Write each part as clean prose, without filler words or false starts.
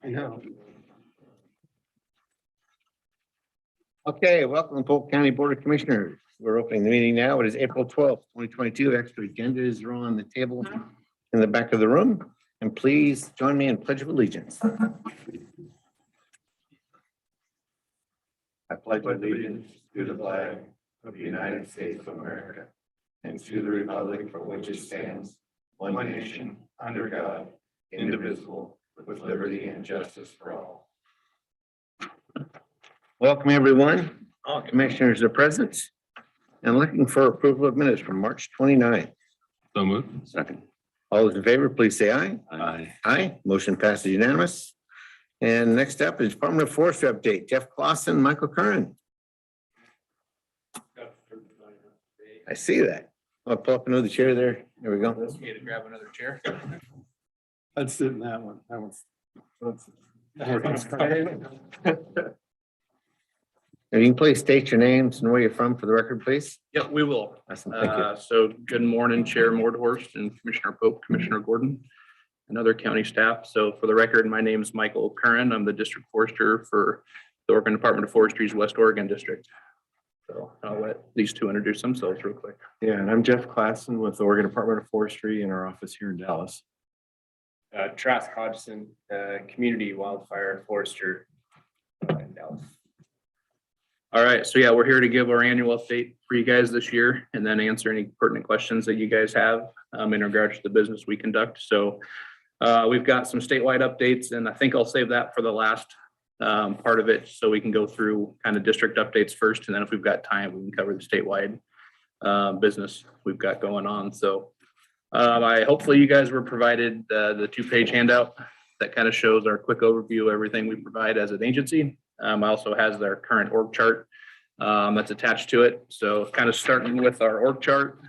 I know. Okay, welcome to Polk County Board of Commissioners. We're opening the meeting now. It is April 12th, 2022. Extra agendas are on the table in the back of the room. And please join me in Pledge of Allegiance. I pledge allegiance to the flag of the United States of America and to the republic for which it stands, one nation, under God, indivisible, with liberty and justice for all. Welcome, everyone. All commissioners are present and looking for approval of minutes from March 29th. So moved. Second. All those in favor, please say aye. Aye. Aye. Motion passes unanimous. And next up is Department of Forestry update. Jeff Clausen, Michael Curran. I see that. I'll pull up another chair there. There we go. You to grab another chair. I'd sit in that one. That one's. If you can please state your names and where you're from for the record, please. Yep, we will. Awesome. Thank you. So good morning, Chair Mordhorst and Commissioner Polk, Commissioner Gordon, and other county staff. So for the record, my name is Michael Curran. I'm the District Forester for the Oregon Department of Forestry's West Oregon District. So I'll let these two introduce themselves real quick. Yeah, and I'm Jeff Clausen with the Oregon Department of Forestry in our office here in Dallas. Trask Hodgson, Community Wildfire Forester in Dallas. All right, so yeah, we're here to give our annual update for you guys this year and then answer any pertinent questions that you guys have in regards to the business we conduct. So we've got some statewide updates, and I think I'll save that for the last part of it so we can go through kind of district updates first, and then if we've got time, we can cover the statewide business we've got going on. So hopefully you guys were provided the 2-page handout that kind of shows our quick overview of everything we provide as an agency. Also has their current org chart that's attached to it. So kind of starting with our org chart,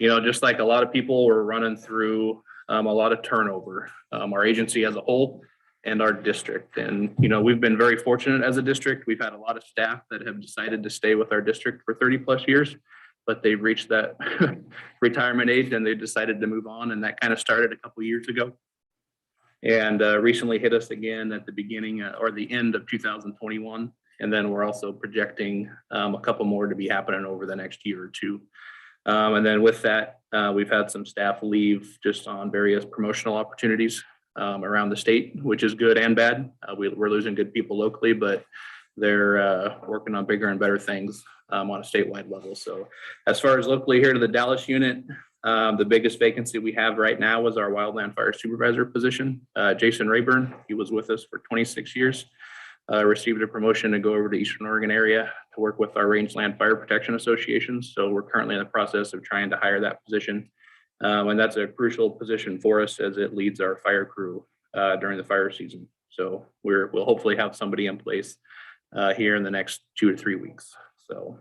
just like a lot of people, we're running through a lot of turnover, our agency as a whole and our district. And, we've been very fortunate as a district. We've had a lot of staff that have decided to stay with our district for 30+ years, but they've reached that retirement age and they decided to move on. And that kind of started a couple of years ago. And recently hit us again at the beginning or the end of 2021. And then we're also projecting a couple more to be happening over the next year or two. And then with that, we've had some staff leave just on various promotional opportunities around the state, which is good and bad. We're losing good people locally, but they're working on bigger and better things on a statewide level. So as far as locally here to the Dallas unit, the biggest vacancy we have right now was our wildland fire supervisor position. Jason Rayburn, he was with us for 26 years, received a promotion to go over to Eastern Oregon area to work with our rangeland fire protection associations. So we're currently in the process of trying to hire that position. And that's a crucial position for us as it leads our fire crew during the fire season. So we'll hopefully have somebody in place here in the next 2 to 3 weeks. So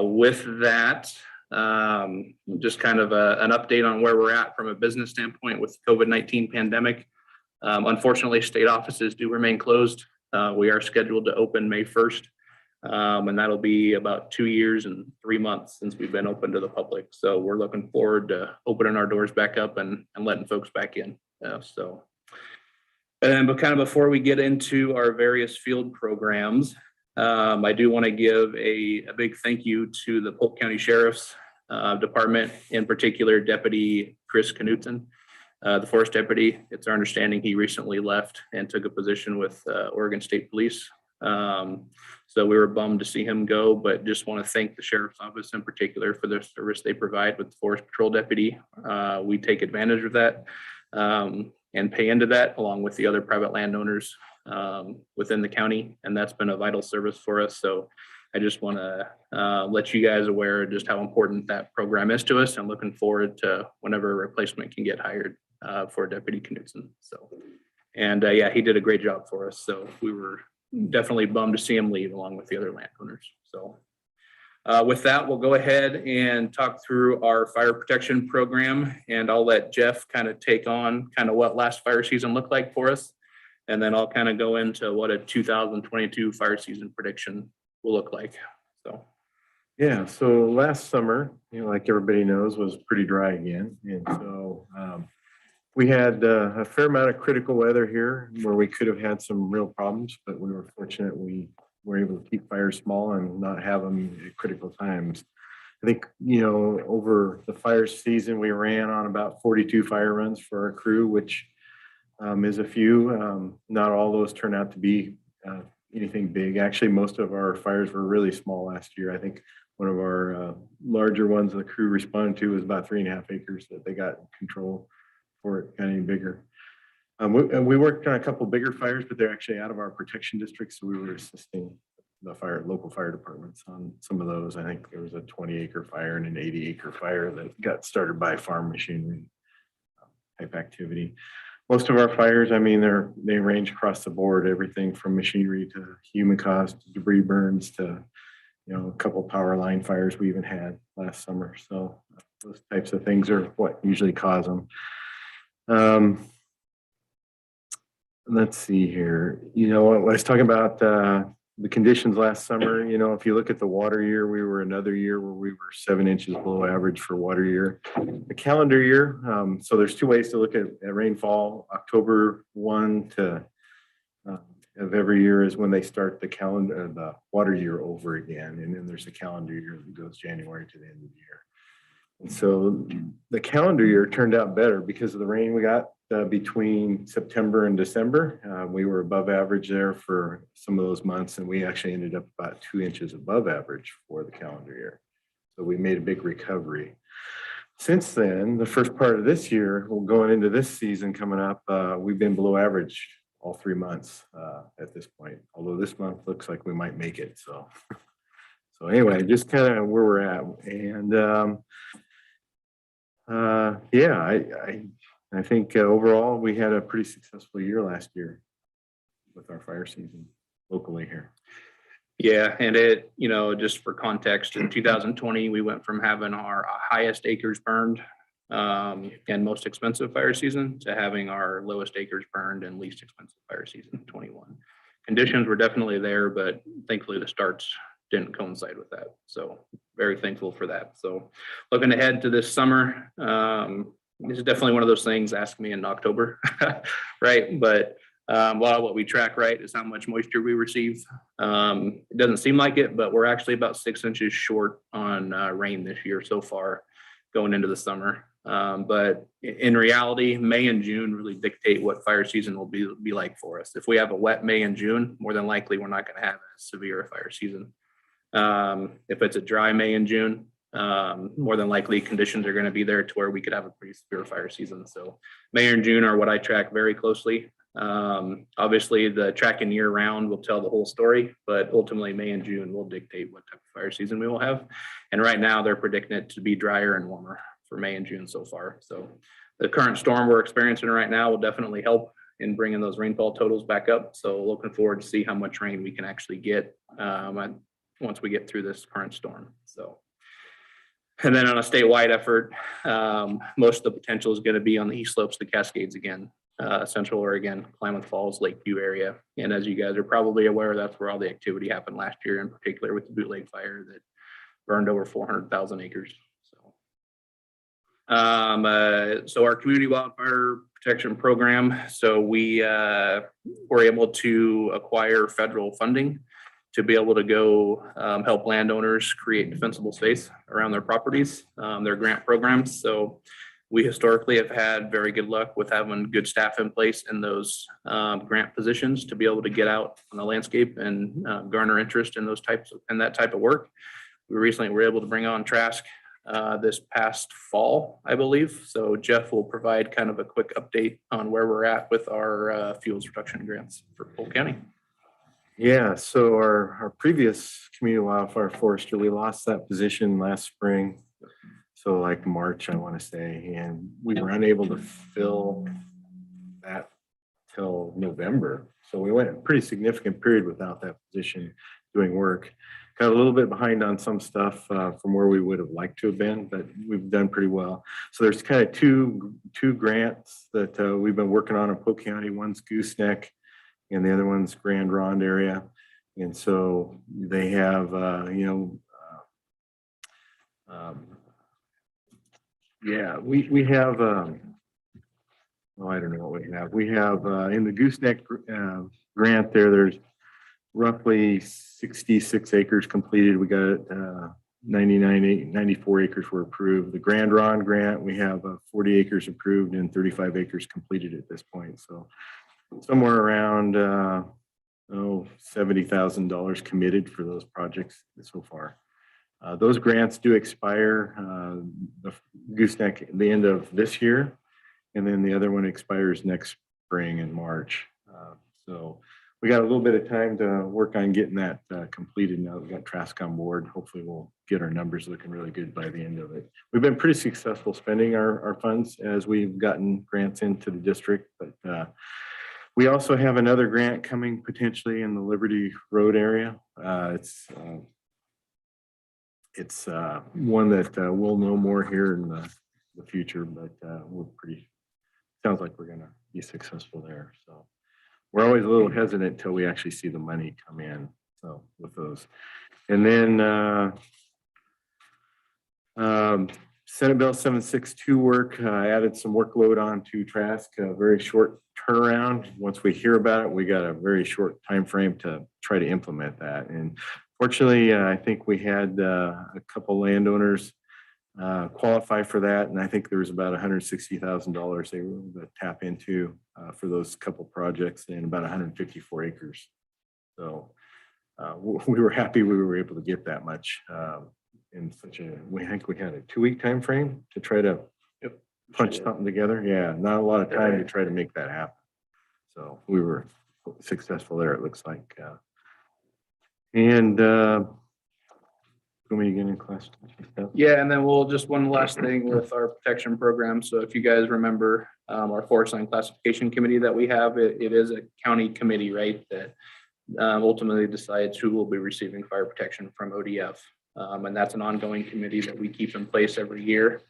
with that, just kind of an update on where we're at from a business standpoint with the COVID-19 pandemic. Unfortunately, state offices do remain closed. We are scheduled to open May 1st, and that'll be about 2 years and 3 months since we've been open to the public. So we're looking forward to opening our doors back up and letting folks back in. But kind of before we get into our various field programs, I do want to give a big thank you to the Polk County Sheriff's Department, in particular, Deputy Chris Knutson, the forest deputy. It's our understanding he recently left and took a position with Oregon State Police. So we were bummed to see him go, but just want to thank the Sheriff's Office in particular for their service they provide with the Forest Patrol Deputy. We take advantage of that and pay into that along with the other private landowners within the county, and that's been a vital service for us. So I just want to let you guys aware just how important that program is to us, and looking forward to whenever a replacement can get hired for Deputy Knutson. So, and yeah, he did a great job for us. So we were definitely bummed to see him leave along with the other landowners. So with that, we'll go ahead and talk through our fire protection program, and I'll let Jeff kind of take on kind of what last fire season looked like for us. And then I'll kind of go into what a 2022 fire season prediction will look like. So, Yeah, so last summer, like everybody knows, was pretty dry again. And so We had a fair amount of critical weather here where we could have had some real problems, but we were fortunate we were able to keep fires small and not have them at critical times. I think, over the fire season, we ran on about 42 fire runs for our crew, which is a few. Not all those turned out to be anything big. Actually, most of our fires were really small last year. I think one of our larger ones the crew responded to was about 3.5 acres that they got control for it kind of bigger. We worked on a couple bigger fires, but they're actually out of our protection district. So we were assisting the local fire departments on some of those. I think there was a 20-acre fire and an 80-acre fire that got started by farm machinery type activity. Most of our fires, I mean, they range across the board, everything from machinery to human caused debris burns to, a couple power line fires we even had last summer. So those types of things are what usually cause them. Let's see here. When I was talking about the conditions last summer, if you look at the water year, we were another year where we were 7 inches below average for water year. The calendar year, so there's two ways to look at rainfall. October 1 to of every year is when they start the water year over again. And then there's a calendar year that goes January to the end of the year. And so the calendar year turned out better because of the rain we got between September and December. We were above average there for some of those months, and we actually ended up about 2 inches above average for the calendar year. So we made a big recovery. Since then, the first part of this year, going into this season coming up, we've been below average all 3 months at this point, although this month looks like we might make it. So anyway, just kind of where we're at. And I think overall we had a pretty successful year last year with our fire season locally here. Yeah, and just for context, in 2020, we went from having our highest acres burned and most expensive fire season to having our lowest acres burned and least expensive fire season in 21. Conditions were definitely there, but thankfully the starts didn't coincide with that. So very thankful for that. So looking ahead to this summer, this is definitely one of those things, ask me in October, right? But a lot of what we track, right, is how much moisture we receive. It doesn't seem like it, but we're actually about 6 inches short on rain this year so far going into the summer. But in reality, May and June really dictate what fire season will be like for us. If we have a wet May and June, more than likely we're not going to have as severe a fire season. If it's a dry May and June, more than likely conditions are going to be there to where we could have a pretty severe fire season. So May and June are what I track very closely. Obviously the tracking year round will tell the whole story, but ultimately May and June will dictate what type of fire season we will have. And right now they're predicting it to be drier and warmer for May and June so far. So the current storm we're experiencing right now will definitely help in bringing those rainfall totals back up. So looking forward to see how much rain we can actually get once we get through this current storm. So, and then on a statewide effort, most of the potential is going to be on the east slopes of the Cascades again, Central Oregon, Klamath Falls, Lakeview area. And as you guys are probably aware, that's where all the activity happened last year, in particular with the Bootleg fire that burned over 400,000 acres. So our community wildfire protection program. So we were able to acquire federal funding to be able to go help landowners create defensible space around their properties, their grant programs. So we historically have had very good luck with having good staff in place in those grant positions to be able to get out on the landscape and garner interest in that type of work. We recently were able to bring on Trask this past fall, I believe. So Jeff will provide kind of a quick update on where we're at with our fuels reduction grants for Polk County. Yeah, so our previous community wildfire forester, we lost that position last spring. So like March, I want to say, and we were unable to fill that till November. So we went a pretty significant period without that position doing work. Got a little bit behind on some stuff from where we would have liked to have been, but we've done pretty well. So there's kind of two grants that we've been working on in Polk County. One's Gooseneck and the other one's Grand Ronde area. And so they have, we have oh, I don't know what we have. We have in the gooseneck grant there's roughly 66 acres completed. We got 94 acres were approved. The Grand Ron grant, we have 40 acres approved and 35 acres completed at this point. So somewhere around $70,000 committed for those projects so far. Those grants do expire the gooseneck at the end of this year, and then the other one expires next spring in March. So we got a little bit of time to work on getting that completed now that we got Trask on board. Hopefully we'll get our numbers looking really good by the end of it. We've been pretty successful spending our funds as we've gotten grants into the district, but we also have another grant coming potentially in the Liberty Road area. It's one that we'll know more here in the future, but sounds like we're gonna be successful there. So we're always a little hesitant until we actually see the money come in. So with those, and then Senate Bill 762 work added some workload onto Trask. A very short turnaround. Once we hear about it, we got a very short time frame to try to implement that. And fortunately, I think we had a couple landowners qualify for that, and I think there was about $160,000 they were able to tap into for those couple projects and about 154 acres. So we were happy we were able to get that much in such a. I think we had a 2-week time frame to try to punch something together. Yeah, not a lot of time to try to make that happen. So we were successful there. It looks like. And can we get in questions? Yeah, and then we'll just one last thing with our protection program. So if you guys remember our forest line classification committee that we have, it is a county committee, right? That ultimately decides who will be receiving fire protection from ODF. And that's an ongoing committee that we keep in place every year.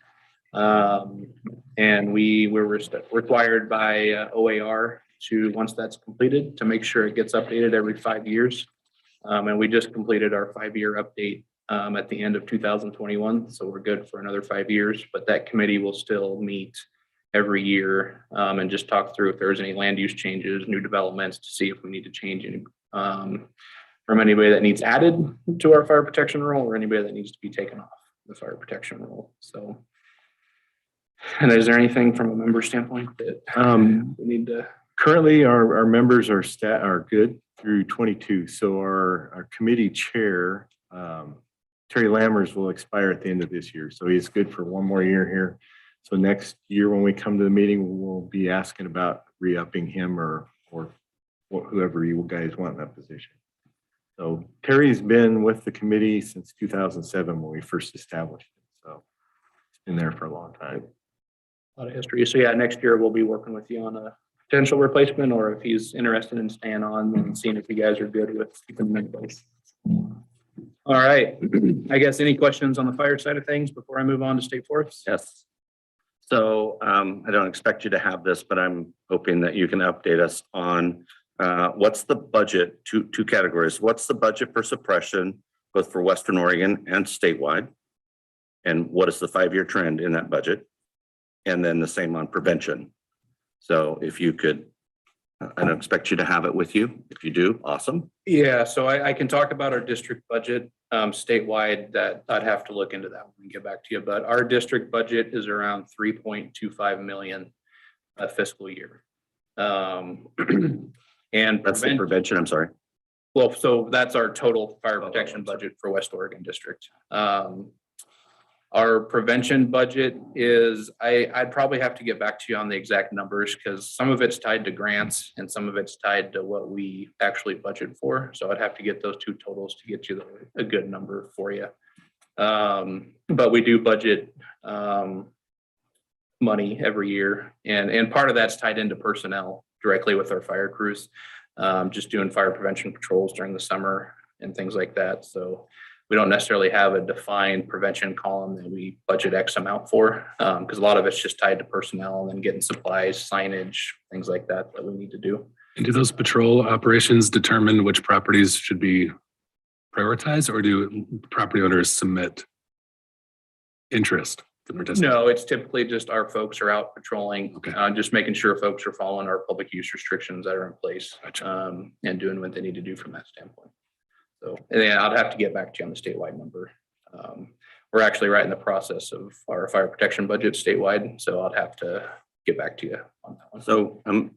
And we were required by OAR to, once that's completed, to make sure it gets updated every 5 years. And we just completed our 5-year update at the end of 2021. So we're good for another 5 years, but that committee will still meet every year and just talk through if there's any land use changes, new developments, to see if we need to change any from anybody that needs added to our fire protection role or anybody that needs to be taken off the fire protection role. So, and is there anything from a member standpoint that we need to? Currently, our members are good through 22. So our committee chair, Terry Lammers, will expire at the end of this year. So he's good for one more year here. So next year when we come to the meeting, we'll be asking about re-upping him or whoever you guys want in that position. So Terry's been with the committee since 2007 when we first established it. So it's been there for a long time. A lot of history. So yeah, next year we'll be working with you on a potential replacement, or if he's interested in staying on and seeing if you guys are good with keeping him in place. All right. I guess any questions on the fire side of things before I move on to state forests? Yes. So I don't expect you to have this, but I'm hoping that you can update us on what's the budget, two categories. What's the budget for suppression, both for Western Oregon and statewide? And what is the 5-year trend in that budget? And then the same on prevention. So if you could, I don't expect you to have it with you. If you do, awesome. Yeah, so I can talk about our district budget statewide. That I'd have to look into that one and get back to you. But our district budget is around 3.25 million a fiscal year. And That's the prevention, I'm sorry. Well, so that's our total fire protection budget for West Oregon District. Our prevention budget is, I'd probably have to get back to you on the exact numbers because some of it's tied to grants and some of it's tied to what we actually budget for. So I'd have to get those two totals to get you a good number for you. But we do budget money every year, and part of that's tied into personnel directly with our fire crews, just doing fire prevention patrols during the summer and things like that. So we don't necessarily have a defined prevention column that we budget X amount for, because a lot of it's just tied to personnel and then getting supplies, signage, things like that we need to do. And do those patrol operations determine which properties should be prioritized, or do property owners submit interest to participate? No, it's typically just our folks are out patrolling, Okay. just making sure folks are following our public use restrictions that are in place. Gotcha. And doing what they need to do from that standpoint. So, and then I'd have to get back to you on the statewide number. We're actually right in the process of our fire protection budget statewide, so I'd have to get back to you on that one. So I'm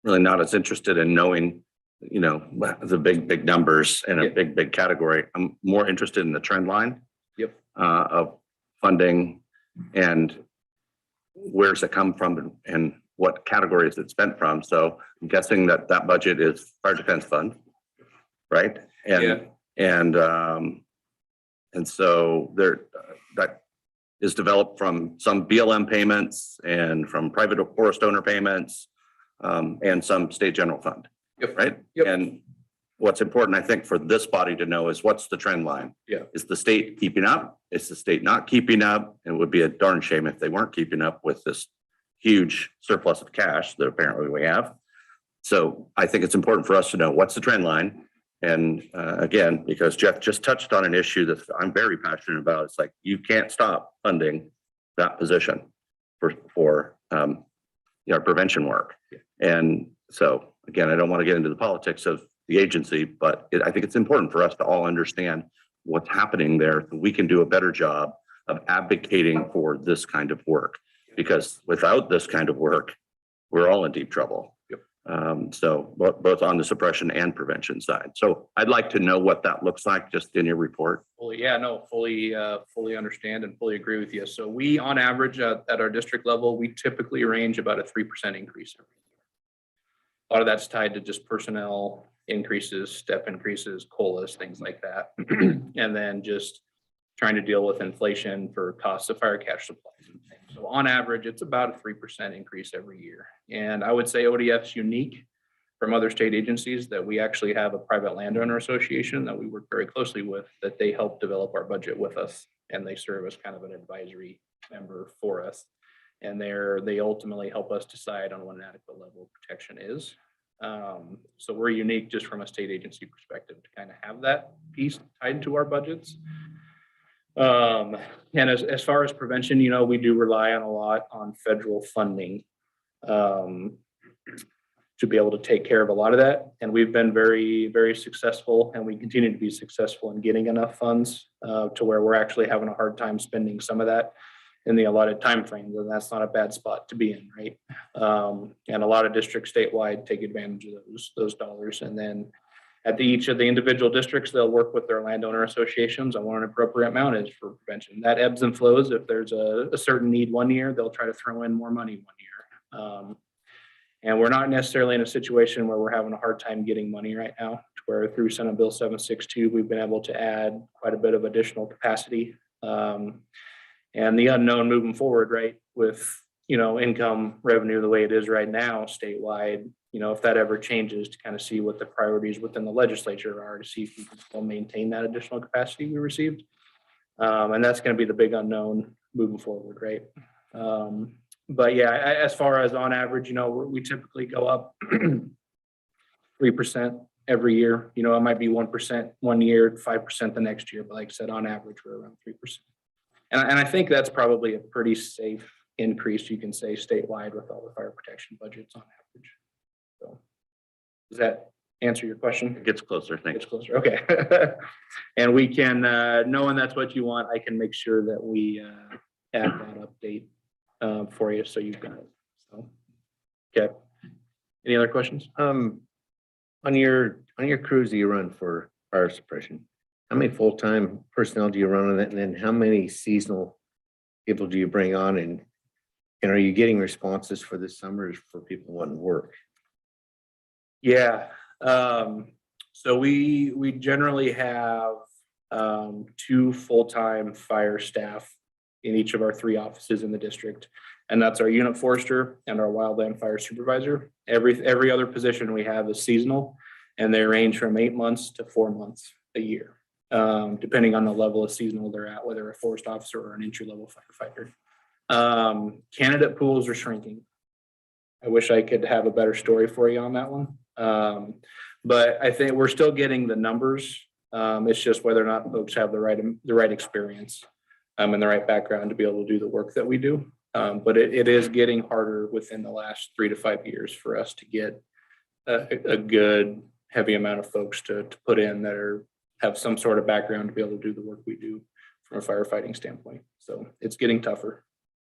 really not as interested in knowing, the big numbers in a Yeah. big category. I'm more interested in the trend line. Yep. Of funding and where's it come from and what categories it's spent from. So I'm guessing that budget is fire defense fund, right? Yeah. And so there, that is developed from some BLM payments and from private forest owner payments, and some state general fund. Yep. Right? Yep. And what's important, I think, for this body to know is what's the trend line? Yeah. Is the state keeping up? Is the state not keeping up? It would be a darn shame if they weren't keeping up with this huge surplus of cash that apparently we have. So I think it's important for us to know what's the trend line. And again, because Jeff just touched on an issue that I'm very passionate about. It's like, you can't stop funding that position for prevention work. And so again, I don't want to get into the politics of the agency, but I think it's important for us to all understand what's happening there, so we can do a better job of advocating for this kind of work. Because without this kind of work, we're all in deep trouble. So both on the suppression and prevention side. So I'd like to know what that looks like just in your report. Well, yeah, no, fully understand and fully agree with you. So we, on average, at our district level, we typically range about a 3% increase every year. A lot of that's tied to just personnel increases, step increases, COLAs, things like that. And then just trying to deal with inflation for costs of fire cash supplies and things. So on average, it's about a 3% increase every year. And I would say ODF's unique from other state agencies that we actually have a private landowner association that we work very closely with, that they help develop our budget with us. And they serve as kind of an advisory member for us. And they ultimately help us decide on what an adequate level of protection is. So we're unique just from a state agency perspective to kind of have that piece tied to our budgets. And as far as prevention, we do rely on a lot on federal funding to be able to take care of a lot of that. And we've been very, very successful, and we continue to be successful in getting enough funds to where we're actually having a hard time spending some of that in the allotted timeframes, and that's not a bad spot to be in, right? And a lot of districts statewide take advantage of those dollars, and then at each of the individual districts, they'll work with their landowner associations on what an appropriate amount is for prevention. That ebbs and flows. If there's a certain need one year, they'll try to throw in more money one year. And we're not necessarily in a situation where we're having a hard time getting money right now, to where through Senate Bill 762, we've been able to add quite a bit of additional capacity. And the unknown moving forward, right, with, income revenue the way it is right now statewide, if that ever changes, to kind of see what the priorities within the legislature are, to see if we can still maintain that additional capacity we received. And that's going to be the big unknown moving forward, right? But yeah, as far as on average, we typically go up 3% every year. It might be 1% one year, 5% the next year, but like I said, on average, we're around 3%. And I think that's probably a pretty safe increase, you can say, statewide with all the fire protection budgets on average. So does that answer your question? It gets closer, thanks. It's closer, okay. And we can, knowing that's what you want, I can make sure that we add that update for you, so you've got it. So, okay. Any other questions? On your crews that you run for fire suppression, how many full-time personnel do you run on that? And then how many seasonal people do you bring on? And are you getting responses for the summers for people wanting work? Yeah. So we generally have 2 full-time fire staff in each of our 3 offices in the district. And that's our unit forester and our wildland fire supervisor. Every other position we have is seasonal, and they range from 8 months to 4 months a year, depending on the level of seasonal they're at, whether a forest officer or an entry-level firefighter. Candidate pools are shrinking. I wish I could have a better story for you on that one. But I think we're still getting the numbers. It's just whether or not folks have the right experience. and the right background to be able to do the work that we do. But it is getting harder within the last 3 to 5 years for us to get a good heavy amount of folks to put in that have some sort of background to be able to do the work we do from a firefighting standpoint. So it's getting tougher.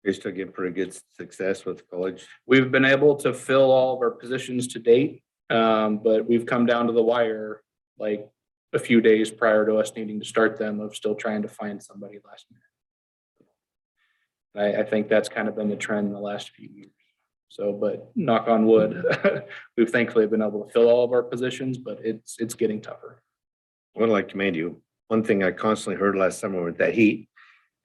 You're still getting pretty good success with college. We've been able to fill all of our positions to date, but we've come down to the wire like a few days prior to us needing to start them of still trying to find somebody last minute. I think that's kind of been the trend in the last few years. So, but knock on wood, we've thankfully been able to fill all of our positions, but it's getting tougher. I would like to commend you. One thing I constantly heard last summer with that heat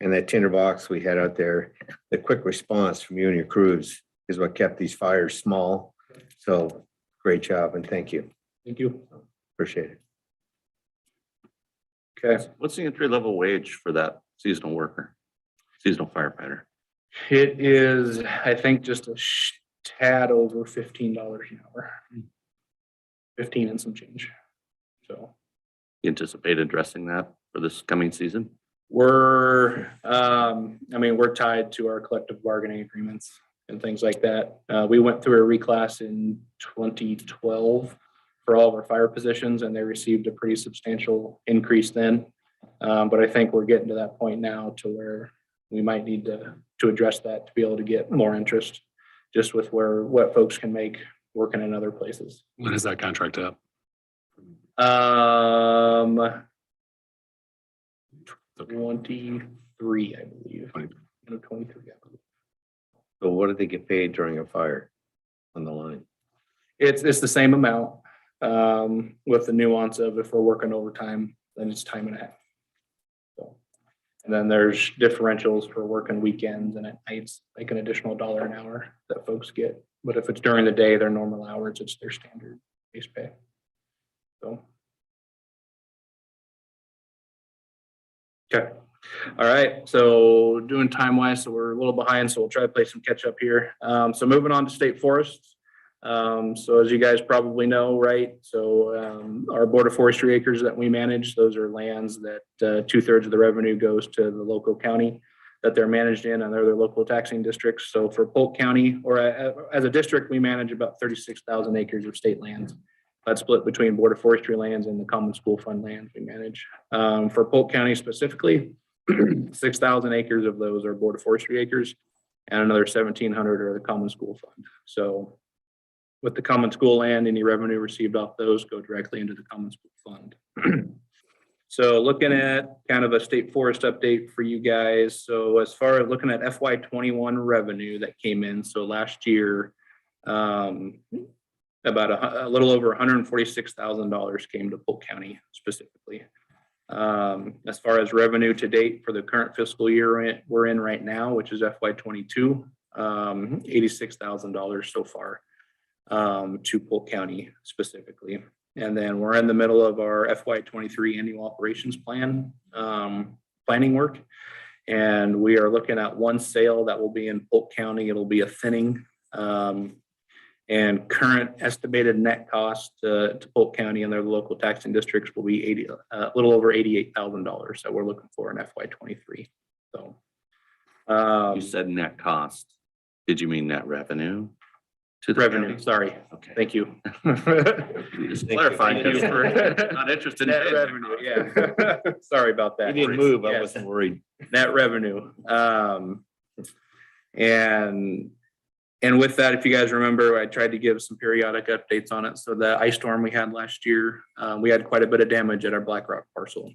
and that tinderbox we had out there, the quick response from you and your crews is what kept these fires small. So great job and thank you. Thank you. Appreciate it. Okay. What's the entry level wage for that seasonal worker, seasonal firefighter? It is, I think, just a tad over $15 an hour. 15 and some change. So You anticipate addressing that for this coming season? we're tied to our collective bargaining agreements and things like that. We went through a reclass in 2012 for all of our fire positions, and they received a pretty substantial increase then. But I think we're getting to that point now to where we might need to address that to be able to get more interest, just with what folks can make working in other places. When is that contract up? 23, I believe. 23, I believe. So what did they get paid during a fire on the line? It's the same amount, with the nuance of if we're working overtime, then it's time and a half. So, and then there's differentials for working weekends and at nights, like an additional $1 an hour that folks get. But if it's during the day, their normal hours, it's their standard base pay. So. Okay. All right. So doing time wise, so we're a little behind, so we'll try to play some catch up here. So moving on to state forests. So as you guys probably know, right? So our Board of Forestry acres that we manage, those are lands that 2/3 of the revenue goes to the local county that they're managed in, and they're their local taxing districts. So for Polk County, or as a district, we manage about 36,000 acres of state lands. That's split between Board of Forestry lands and the Common School Fund lands we manage. For Polk County specifically, 6,000 acres of those are Board of Forestry acres, and another 1,700 are the Common School Fund. So with the Common School land, any revenue received off those go directly into the Common School Fund. So looking at kind of a state forest update for you guys. So as far as looking at FY21 revenue that came in, so last year, about a little over $146,000 came to Polk County specifically. As far as revenue to date for the current fiscal year we're in right now, which is FY22, $86,000 so far to Polk County specifically. And then we're in the middle of our FY23 annual operations plan planning work. And we are looking at one sale that will be in Polk County. It'll be a thinning. And current estimated net cost to Polk County and their local taxing districts will be a little over $88,000 that we're looking for in FY23. So You said net cost. Did you mean net revenue? To the revenue, county? sorry. Okay. Thank you. Just clarifying. Thank you for Not interested in net paying that revenue. cost. Yeah. Sorry about that. You didn't move. I Yes. wasn't worried. Net revenue. And with that, if you guys remember, I tried to give some periodic updates on it. So the ice storm we had last year, we had quite a bit of damage at our Black Rock parcel.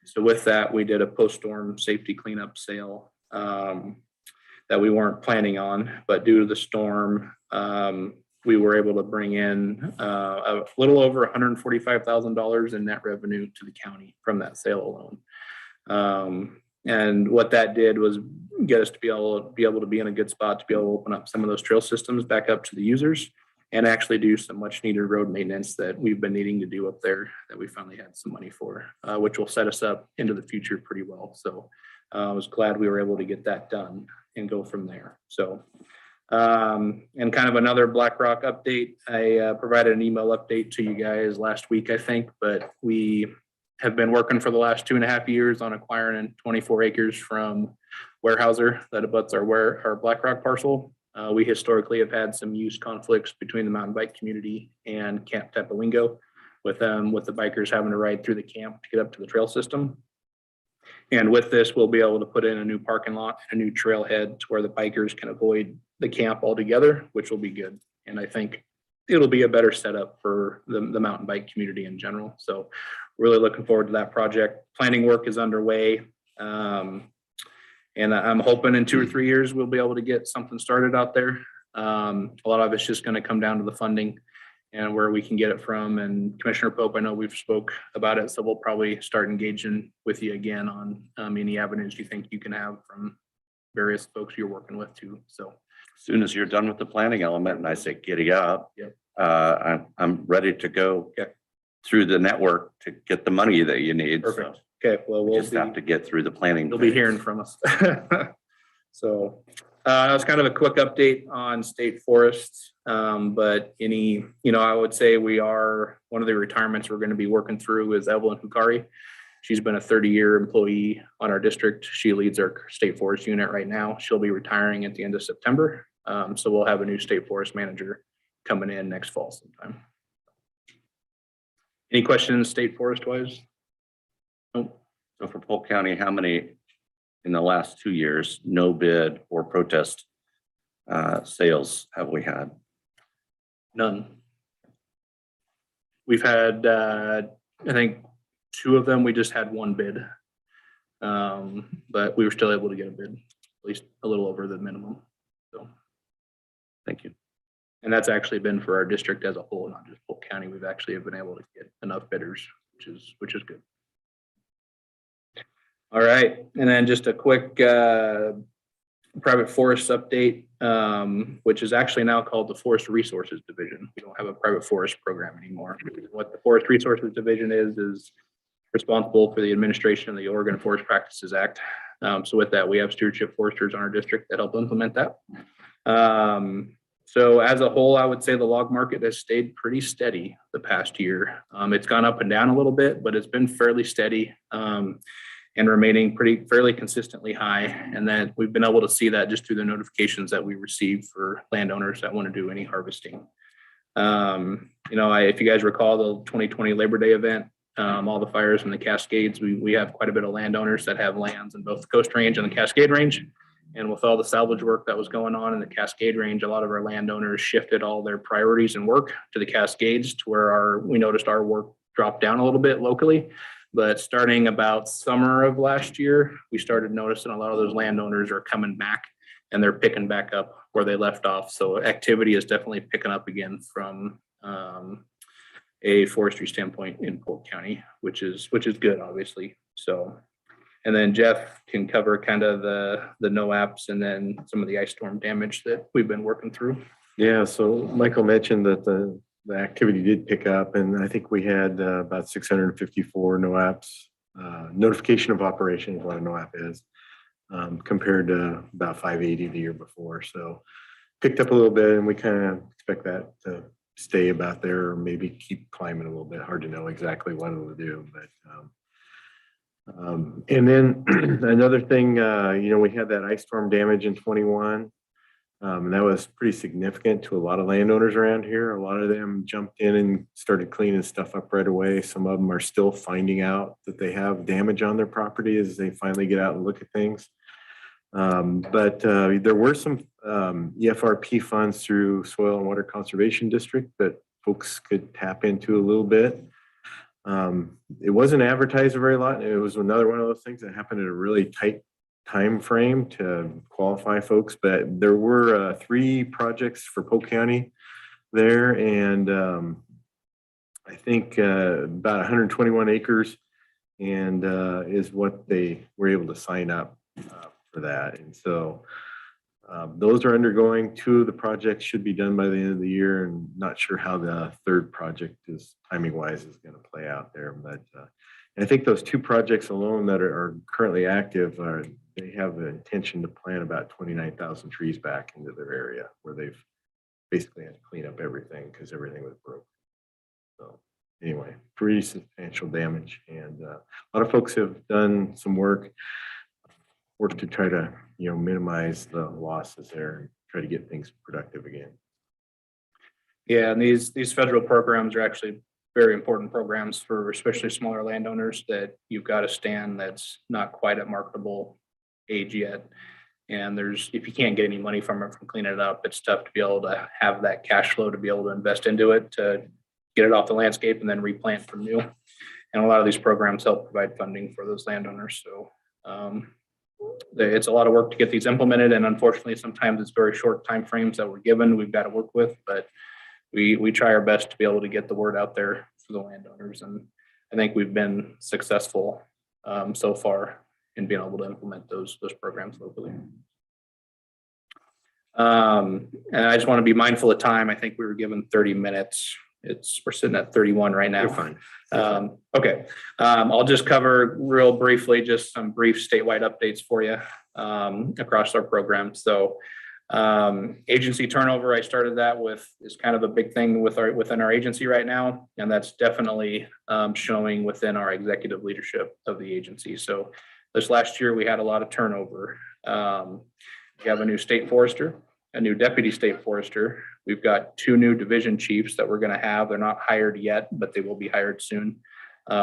So with that, we did a post-storm safety cleanup sale that we weren't planning on, but due to the storm, we were able to bring in a little over $145,000 in net revenue to the county from that sale alone. And what that did was get us to be able to be in a good spot to be able to open up some of those trail systems back up to the users and actually do some much needed road maintenance that we've been needing to do up there that we finally had some money for, which will set us up into the future pretty well. So I was glad we were able to get that done and go from there. So, and kind of another Black Rock update, I provided an email update to you guys last week, I think, but we have been working for the last 2.5 years on acquiring 24 acres from Warehouser that abuts our Black Rock parcel. We historically have had some use conflicts between the mountain bike community and Camp Tepewingo, with the bikers having to ride through the camp to get up to the trail system. And with this, we'll be able to put in a new parking lot, a new trailhead to where the bikers can avoid the camp altogether, which will be good. And I think it'll be a better setup for the mountain bike community in general. So really looking forward to that project. Planning work is underway. And I'm hoping in 2 or 3 years, we'll be able to get something started out there. A lot of it's just going to come down to the funding and where we can get it from. And Commissioner Pope, I know we've spoke about it, so we'll probably start engaging with you again on any avenues you think you can have from various folks you're working with too. So As soon as you're done with the planning element and I say giddy up, Yep. I'm ready to go through the network to get the money that you need. So perfect. Okay, well, we we'll just have to get through the planning. you'll be phase. hearing from us. So that was kind of a quick update on state forests. But I would say one of the retirements we're going to be working through is Evelyn Hukari. She's been a 30-year employee on our district. She leads our state forest unit right now. She'll be retiring at the end of September. So we'll have a new state forest manager coming in next fall sometime. Any questions state forest wise? Nope. So for Polk County, how many in the last 2 years, no bid or protest sales have we had? None. We've had, I think 2 of them, we just had 1 bid. But we were still able to get a bid, at least a little over the minimum. So, Thank you. and that's actually been for our district as a whole, not just Polk County. We've actually been able to get enough bidders, which is good. All right, and then just a quick private forest update, which is actually now called the Forest Resources Division. We don't have a private forest program anymore. What the Forest Resources Division is responsible for the administration of the Oregon Forest Practices Act. So with that, we have stewardship foresters on our district that help implement that. So as a whole, I would say the log market has stayed pretty steady the past year. It's gone up and down a little bit, but it's been fairly steady. And remaining fairly consistently high. And then we've been able to see that just through the notifications that we receive for landowners that want to do any harvesting. If you guys recall the 2020 Labor Day event, all the fires in the Cascades, we have quite a bit of landowners that have lands in both the Coast Range and the Cascade Range. And with all the salvage work that was going on in the Cascade Range, a lot of our landowners shifted all their priorities and work to the Cascades, to where we noticed our work dropped down a little bit locally. But starting about summer of last year, we started noticing a lot of those landowners are coming back and they're picking back up where they left off. So activity is definitely picking up again from a forestry standpoint in Polk County, which is good, obviously. So, and then Jeff can cover kind of the NOAPs and then some of the ice storm damage that we've been working through. Yeah, so Michael mentioned that the activity did pick up, and I think we had about 654 NOAPs, notification of operation is what a NOAP is, compared to about 580 the year before. So picked up a little bit, and we kind of expect that to stay about there, or maybe keep climbing a little bit. Hard to know exactly what it'll do, but and then another thing, we had that ice storm damage in 21. And that was pretty significant to a lot of landowners around here. A lot of them jumped in and started cleaning stuff up right away. Some of them are still finding out that they have damage on their property as they finally get out and look at things. But there were some EFRP funds through Soil and Water Conservation District that folks could tap into a little bit. It wasn't advertised a very lot. It was another one of those things that happened at a really tight time frame to qualify folks, but there were 3 projects for Polk County there, and I think about 121 acres, and is what they were able to sign up for that. And so those are undergoing. 2 of the projects should be done by the end of the year, and not sure how the 3rd project is timing wise is going to play out there. But I think those 2 projects alone that are currently active they have the intention to plant about 29,000 trees back into their area, where they've basically had to clean up everything because everything was broke. So anyway, pretty substantial damage. And a lot of folks have done some work to try to, minimize the losses there and try to get things productive again. Yeah, and these federal programs are actually very important programs for especially smaller landowners that you've got a stand that's not quite at marketable age yet. And if you can't get any money from it from cleaning it up, it's tough to be able to have that cash flow to be able to invest into it, to get it off the landscape and then replant from new. And a lot of these programs help provide funding for those landowners. So it's a lot of work to get these implemented. And unfortunately, sometimes it's very short timeframes that we're given, we've got to work with, but we try our best to be able to get the word out there for the landowners. And I think we've been successful so far in being able to implement those programs locally. And I just want to be mindful of time. I think we were given 30 minutes. We're sitting at 31 right now. You're fine. Okay. I'll just cover real briefly, just some brief statewide updates for you across our program. So agency turnover, I started that with, is kind of a big thing within our agency right now. And that's definitely showing within our executive leadership of the agency. So this last year, we had a lot of turnover. We have a new state forester, a new deputy state forester. We've got 2 new division chiefs that we're going to have. They're not hired yet, but they will be hired soon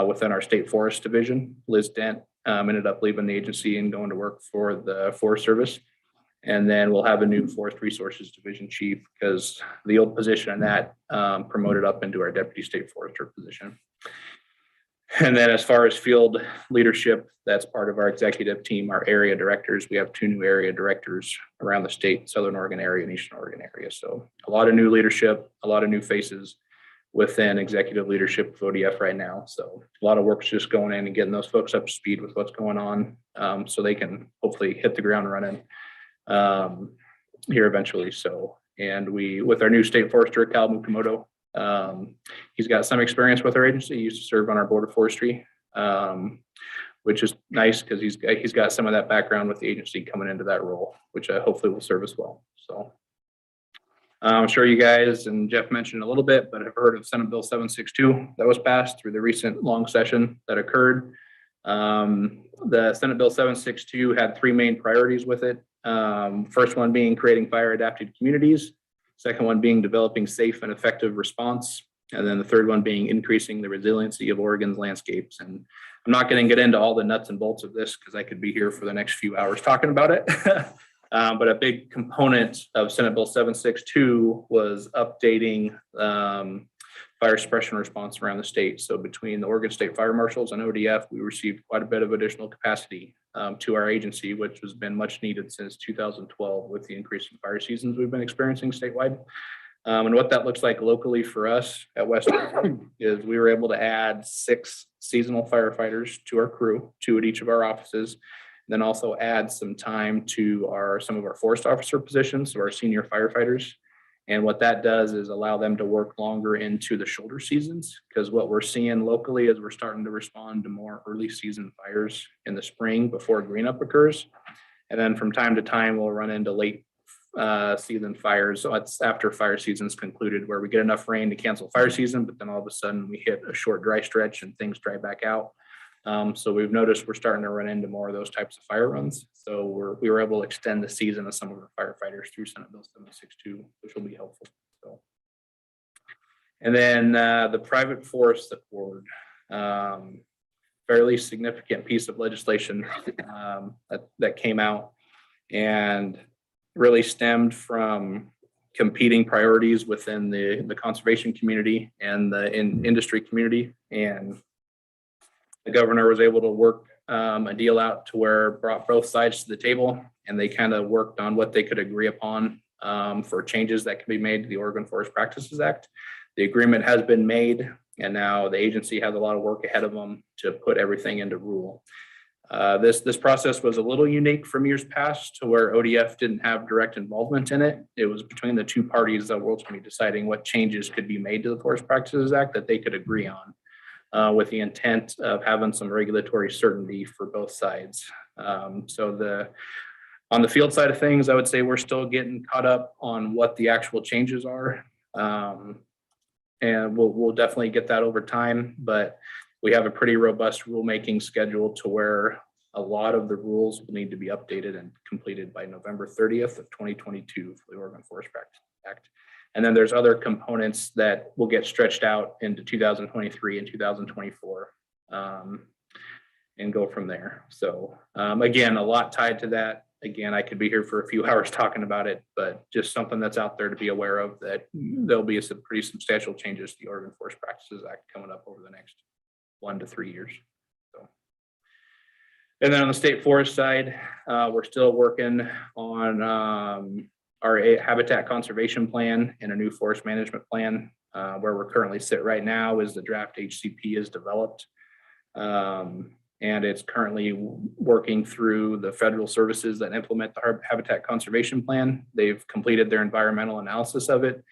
within our state forest division. Liz Dent ended up leaving the agency and going to work for the Forest Service. And then we'll have a new Forest Resources Division chief, because the old position in that promoted up into our deputy state forester position. And then as far as field leadership, that's part of our executive team, our area directors. We have 2 new area directors around the state, Southern Oregon area and Eastern Oregon area. So a lot of new leadership, a lot of new faces within executive leadership of ODF right now. So a lot of work's just going in and getting those folks up to speed with what's going on, so they can hopefully hit the ground running here eventually. So, and with our new state forester, Cal Mukamoto, he's got some experience with our agency. He used to serve on our board of forestry, which is nice because he's got some of that background with the agency coming into that role, which hopefully will serve us well. So I'm sure you guys, and Jeff mentioned a little bit, but I've heard of Senate Bill 762 that was passed through the recent long session that occurred. The Senate Bill 762 had 3 main priorities with it. First one being creating fire adapted communities. Second one being developing safe and effective response. And then the third one being increasing the resiliency of Oregon's landscapes. And I'm not going to get into all the nuts and bolts of this because I could be here for the next few hours talking about it. But a big component of Senate Bill 762 was updating fire suppression response around the state. So between the Oregon State Fire Marshals and ODF, we received quite a bit of additional capacity to our agency, which has been much needed since 2012 with the increase in fire seasons we've been experiencing statewide. And what that looks like locally for us at West is we were able to add 6 seasonal firefighters to our crew, 2 at each of our offices, then also add some time to some of our forest officer positions, so our senior firefighters. And what that does is allow them to work longer into the shoulder seasons, because what we're seeing locally is we're starting to respond to more early season fires in the spring before greenup occurs. And then from time to time, we'll run into late season fires. So it's after fire season's concluded where we get enough rain to cancel fire season, but then all of a sudden we hit a short dry stretch and things dry back out. So we've noticed we're starting to run into more of those types of fire runs. So we were able to extend the season of some of our firefighters through Senate Bill 762, which will be helpful. So, and then the private forest accord, fairly significant piece of legislation that came out and really stemmed from competing priorities within the conservation community and the industry community. And the governor was able to work a deal out to where brought both sides to the table, and they kind of worked on what they could agree upon for changes that can be made to the Oregon Forest Practices Act. The agreement has been made, and now the agency has a lot of work ahead of them to put everything into rule. This process was a little unique from years past, to where ODF didn't have direct involvement in it. It was between the 2 parties that were ultimately deciding what changes could be made to the Forest Practices Act that they could agree on. With the intent of having some regulatory certainty for both sides. So on the field side of things, I would say we're still getting caught up on what the actual changes are. and we'll definitely get that over time, but we have a pretty robust rulemaking schedule to where a lot of the rules will need to be updated and completed by November 30th of 2022 for the Oregon Forest Act. And then there's other components that will get stretched out into 2023 and 2024 and go from there. So again, a lot tied to that. Again, I could be here for a few hours talking about it, but just something that's out there to be aware of, that there'll be some pretty substantial changes to the Oregon Forest Practices Act coming up over the next 1 to 3 years. So, and then on the state forest side, we're still working on our habitat conservation plan and a new forest management plan. Where we're currently sit right now is the draft HCP is developed. And it's currently working through the federal services that implement the habitat conservation plan. They've completed their environmental analysis of it.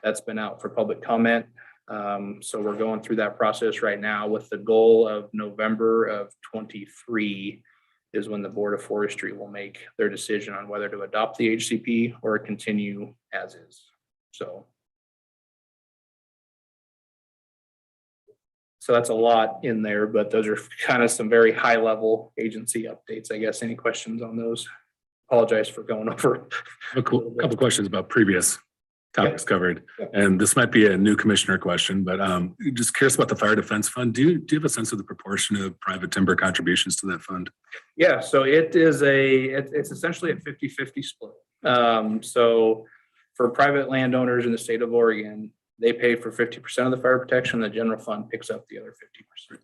That's been out for public comment. So we're going through that process right now with the goal of November of 23 is when the Board of Forestry will make their decision on whether to adopt the HCP or continue as is. So that's a lot in there, but those are kind of some very high level agency updates, I guess. Any questions on those? Apologize for going over. A couple questions about previous topics covered. Yep. And this might be a new commissioner question, but just curious about the Fire Defense Fund. Do you have a sense of the proportion of private timber contributions to that fund? Yeah, so it's essentially a 50-50 split. So for private landowners in the state of Oregon, they pay for 50% of the fire protection. The general fund picks up the other 50%.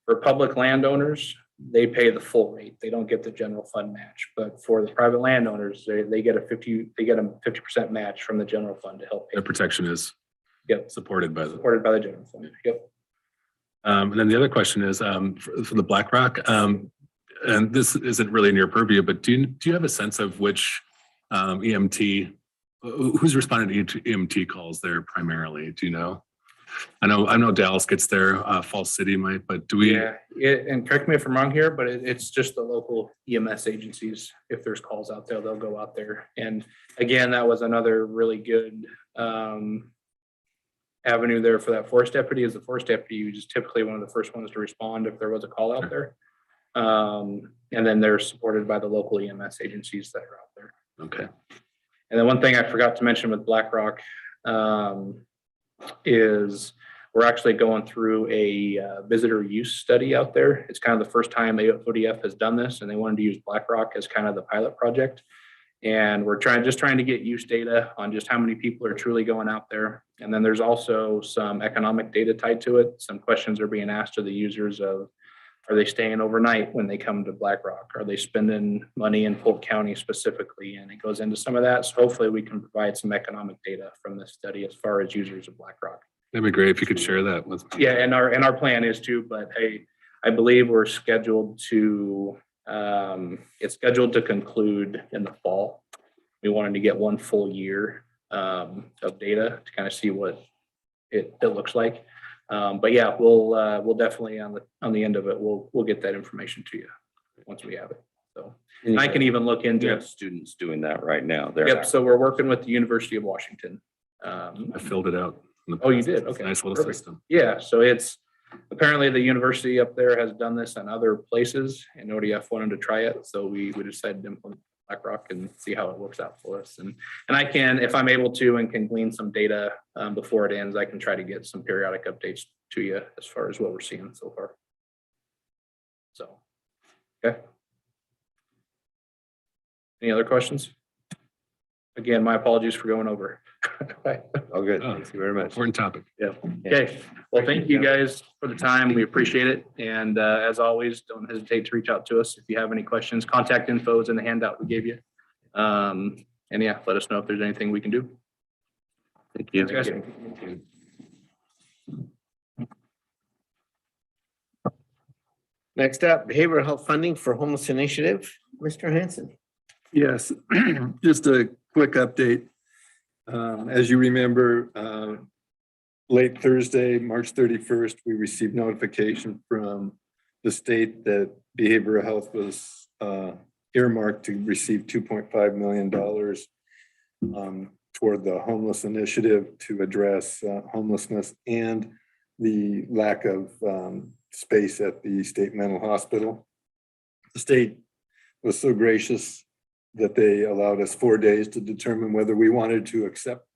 For public landowners, they pay the full rate. They don't get the general fund match. But for the private landowners, they get a 50% match from the general fund to help pay. Their protection is supported by the general fund. Yep. And then the other question is for the BlackRock, and this isn't really in your purview, but do you have a sense of which EMT, who's responding to EMT calls there primarily? Do you know? I know Dallas gets there, Falls City might, but do we? Yeah, and correct me if I'm wrong here, but it's just the local EMS agencies. If there's calls out there, they'll go out there. And again, that was another really good avenue there for that forest deputy. Is the forest deputy, which is typically one of the first ones to respond if there was a call out there. And then they're supported by the local EMS agencies that are out there. Okay. And then one thing I forgot to mention with BlackRock is we're actually going through a visitor use study out there. It's kind of the first time ODF has done this, and they wanted to use BlackRock as kind of the pilot project. And we're just trying to get use data on just how many people are truly going out there. And then there's also some economic data tied to it. Some questions are being asked of the users of, are they staying overnight when they come to BlackRock? Are they spending money in Polk County specifically? And it goes into some of that. So hopefully we can provide some economic data from this study as far as users of BlackRock. That'd be great if you could share that with me. Yeah, and our plan is to, but hey, I believe we're scheduled to, it's scheduled to conclude in the fall. We wanted to get 1 full year of data to kind of see what it looks like. But yeah, we'll definitely on the end of it, we'll get that information to you once we have it. So and I can even look into You have students doing that right now. Yep. So we're working with the University of Washington. I filled it out. Oh, you did? Okay. Nice little Perfect. system. Yeah. So it's apparently the university up there has done this in other places, and ODF wanted to try it. So we decided to implement BlackRock and see how it works out for us. And I can, if I'm able to, and can glean some data before it ends, I can try to get some periodic updates to you as far as what we're seeing so far. So, okay. Any other questions? Again, my apologies for going over. All good. Oh, Thank you very much. Important topic. Yeah. Okay. Well, thank you guys for the time. We appreciate it. And as always, don't hesitate to reach out to us if you have any questions. Contact info is in the handout we gave you. And yeah, let us know if there's anything we can do. Thank you. Thanks, guys. Next up, behavioral health funding for homeless initiative, Mr. Hanson. Yes, just a quick update. As you remember, late Thursday, March 31st, we received notification from the state that behavioral health was toward the homeless initiative to address homelessness and the lack of space at the state mental hospital. The state was so gracious that they allowed us 4 days to determine whether we wanted to accept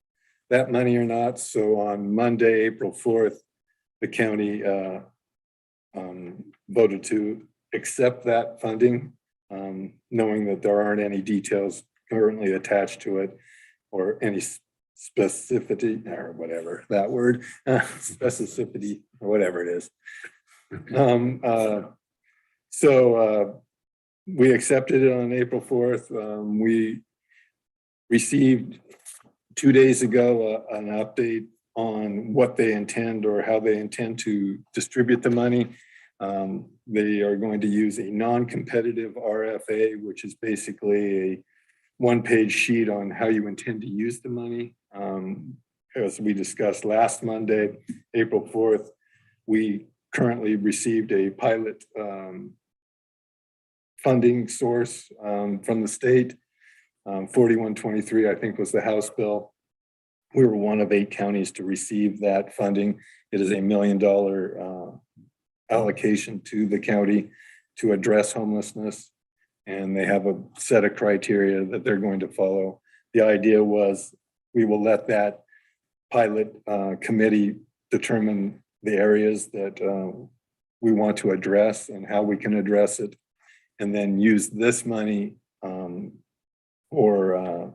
that money or not. So on Monday, April 4th, the county voted to accept that funding, knowing that there aren't any details currently attached to it or any specificity or whatever that word, specificity or whatever it is. So we accepted it on April 4th. We received 2 days ago an update on what they intend or how they intend to distribute the money. They are going to use a non-competitive RFA, which is basically a one-page sheet on how you intend to use the money. As we discussed last Monday, April 4th, we currently received a pilot funding source from the state. 4123, I think, was the House bill. We were one of 8 counties to receive that funding. It is $1 million allocation to the county to address homelessness. And they have a set of criteria that they're going to follow. The idea was we will let that pilot committee determine the areas that we want to address and how we can address it, and then use this money for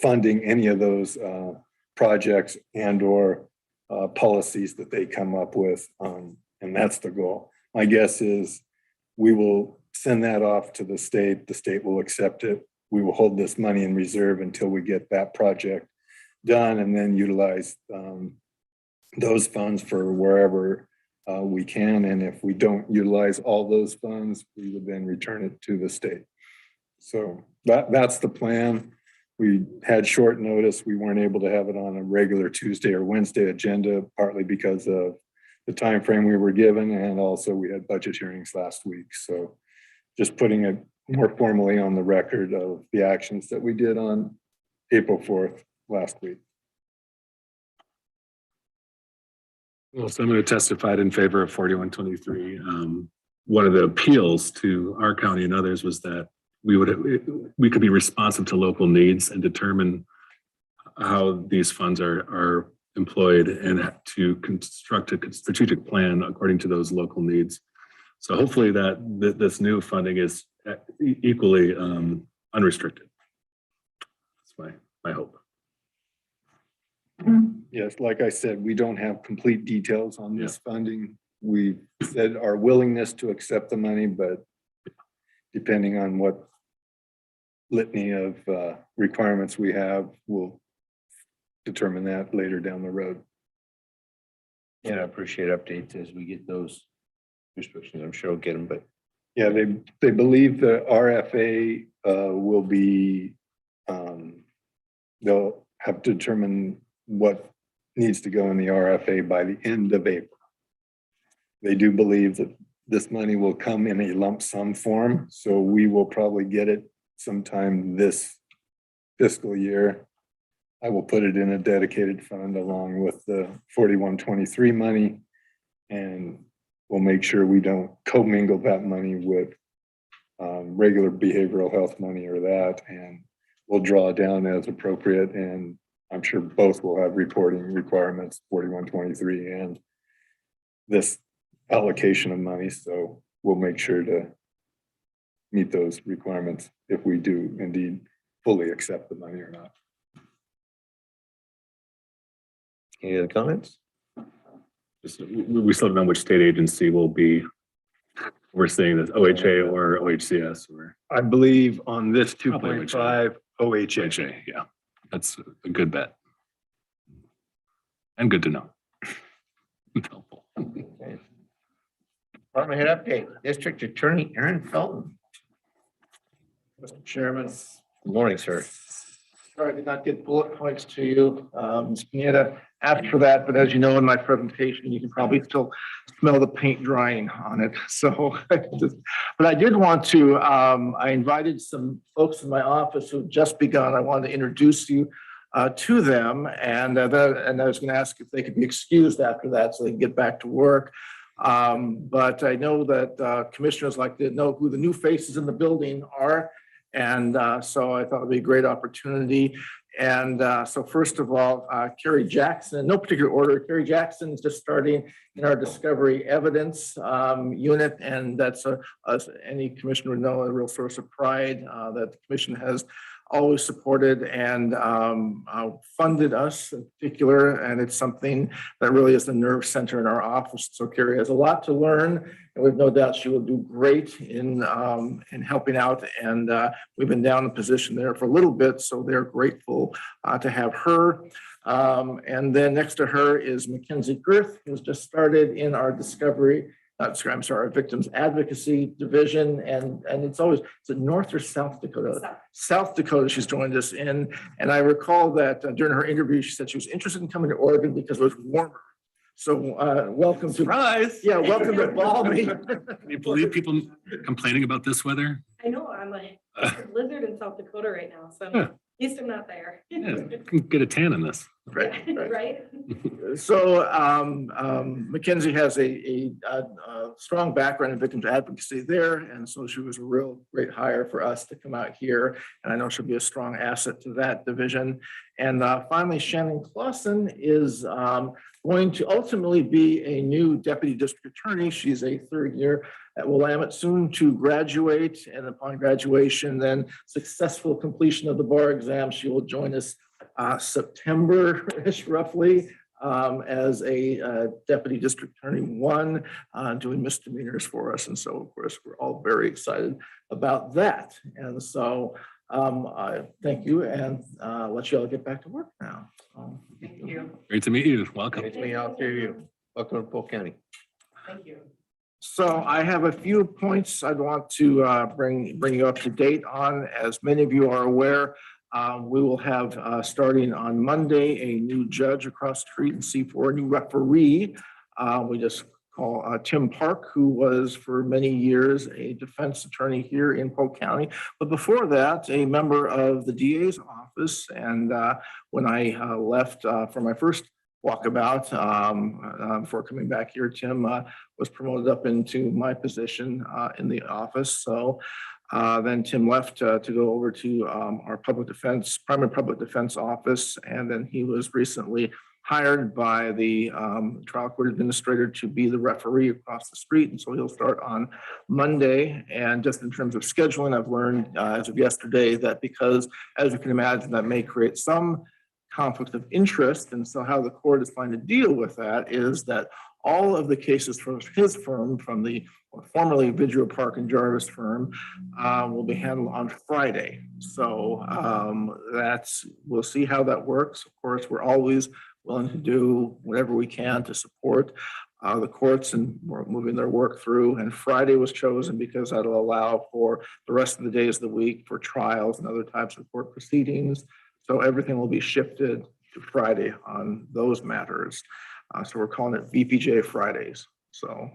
funding any of those projects and or policies that they come up with. And that's the goal. My guess is we will send that off to the state. The state will accept it. We will hold this money in reserve until we get that project done, and then utilize those funds for wherever we can. And if we don't utilize all those funds, we would then return it to the state. So that's the plan. We had short notice. We weren't able to have it on a regular Tuesday or Wednesday agenda, partly because of the time frame we were given, and also we had budget hearings last week. So just putting it more formally on the record of the actions that we did on April 4th last week. Well, someone who testified in favor of 4123. One of the appeals to our county and others was that we could be responsive to local needs and determine how these funds are employed and to construct a strategic plan according to those local needs. So hopefully that this new funding is equally unrestricted. That's my hope. Yes, like I said, we don't have complete details on this funding. We said our willingness to accept the money, but depending on what litany of requirements we have, we'll determine that later down the road. Yeah, I appreciate updates as we get those restrictions. I'm sure we'll get them, but Yeah, they believe the RFA will be, they'll have to determine what needs to go in the RFA by the end of April. They do believe that this money will come in a lump sum form, so we will probably get it sometime this fiscal year. I will put it in a dedicated fund along with the 4123 money, and we'll make sure we don't commingle that money with regular behavioral health money or that, and we'll draw down as appropriate. And I'm sure both will have reporting requirements, 4123 and this allocation of money. So we'll make sure to meet those requirements if we do indeed fully accept the money or not. any other comments? We still don't know which state agency will be, we're seeing this OHA or OHCS or I believe on this Probably 2.5 OHA. OHA. Yeah, that's a good bet. And good to know. Helpful. Okay. Department head update, District Attorney Aaron Felton. Mr. Chairman, Good morning, sir. sorry I did not get bullet points to you. Ms. Pineda asked for that, but as you know, in my presentation, you can probably still smell the paint drying on it. So, but I did want to, I invited some folks in my office who've just begun. I wanted to introduce you to them. And I was going to ask if they could be excused after that so they can get back to work. But I know that commissioners like to know who the new faces in the building are. And so I thought it'd be a great opportunity. And so first of all, Carrie Jackson, no particular order, Carrie Jackson is just starting in our discovery evidence unit. And that's as any commissioner would know, a real source of pride that the commission has always supported and funded us in particular. And it's something that really is the nerve center in our office. So Carrie has a lot to learn, and we've no doubt she will do great in helping out. And we've been down in position there for a little bit, so they're grateful to have her. And then next to her is Mackenzie Girth, who's just started in our discovery. I'm sorry, our Victims Advocacy Division, and it's always, is it North or South Dakota? South Dakota she's joined us in, and I recall that during her interview, she said she was interested in coming to Oregon because it was warmer. So welcome to— Surprise! Yeah, welcome to balmy. Can you believe people complaining about this weather? I know, I'm like, it's a blizzard in South Dakota right now, so Yeah. at least I'm not there. Yeah, you can get a tan in this. Right, right. Right? So Mackenzie has a strong background in victims advocacy there, and so she was a real great hire for us to come out here, and I know she'll be a strong asset to that division. And finally, Shannon Clausen is going to ultimately be a new deputy district attorney. She's a third year at Willamette, soon to graduate, and upon graduation, then successful completion of the bar exam, she will join us September-ish roughly as a deputy district attorney 1 doing misdemeanors for us. And so of course, we're all very excited about that. And so thank you, and let you all get back to work now. Thank you. Great to meet you. Welcome. Great to meet all three of you. Welcome to Polk County. Thank you. So I have a few points I'd want to bring you up to date on. As many of you are aware, we will have starting on Monday a new judge across the street in C4, a new referee. We just call Tim Park, who was for many years a defense attorney here in Polk County. But before that, a member of the DA's office. And when I left for my first walkabout before coming back here, Tim was promoted up into my position in the office. So then Tim left to go over to our primary public defense office. And then he was recently hired by the trial court administrator to be the referee across the street. And so he'll start on Monday. And just in terms of scheduling, I've learned as of yesterday that because, as you can imagine, that may create some conflict of interest. And so how the court is trying to deal with that is that all of the cases from his firm, from the formerly Vidrio Park and Jarvis firm, will be handled on Friday. So we'll see how that works. Of course, we're always willing to do whatever we can to support the courts and moving their work through. And Friday was chosen because that'll allow for the rest of the days of the week for trials and other types of court proceedings. So everything will be shifted to Friday on those matters. So we're calling it VPJ Fridays. So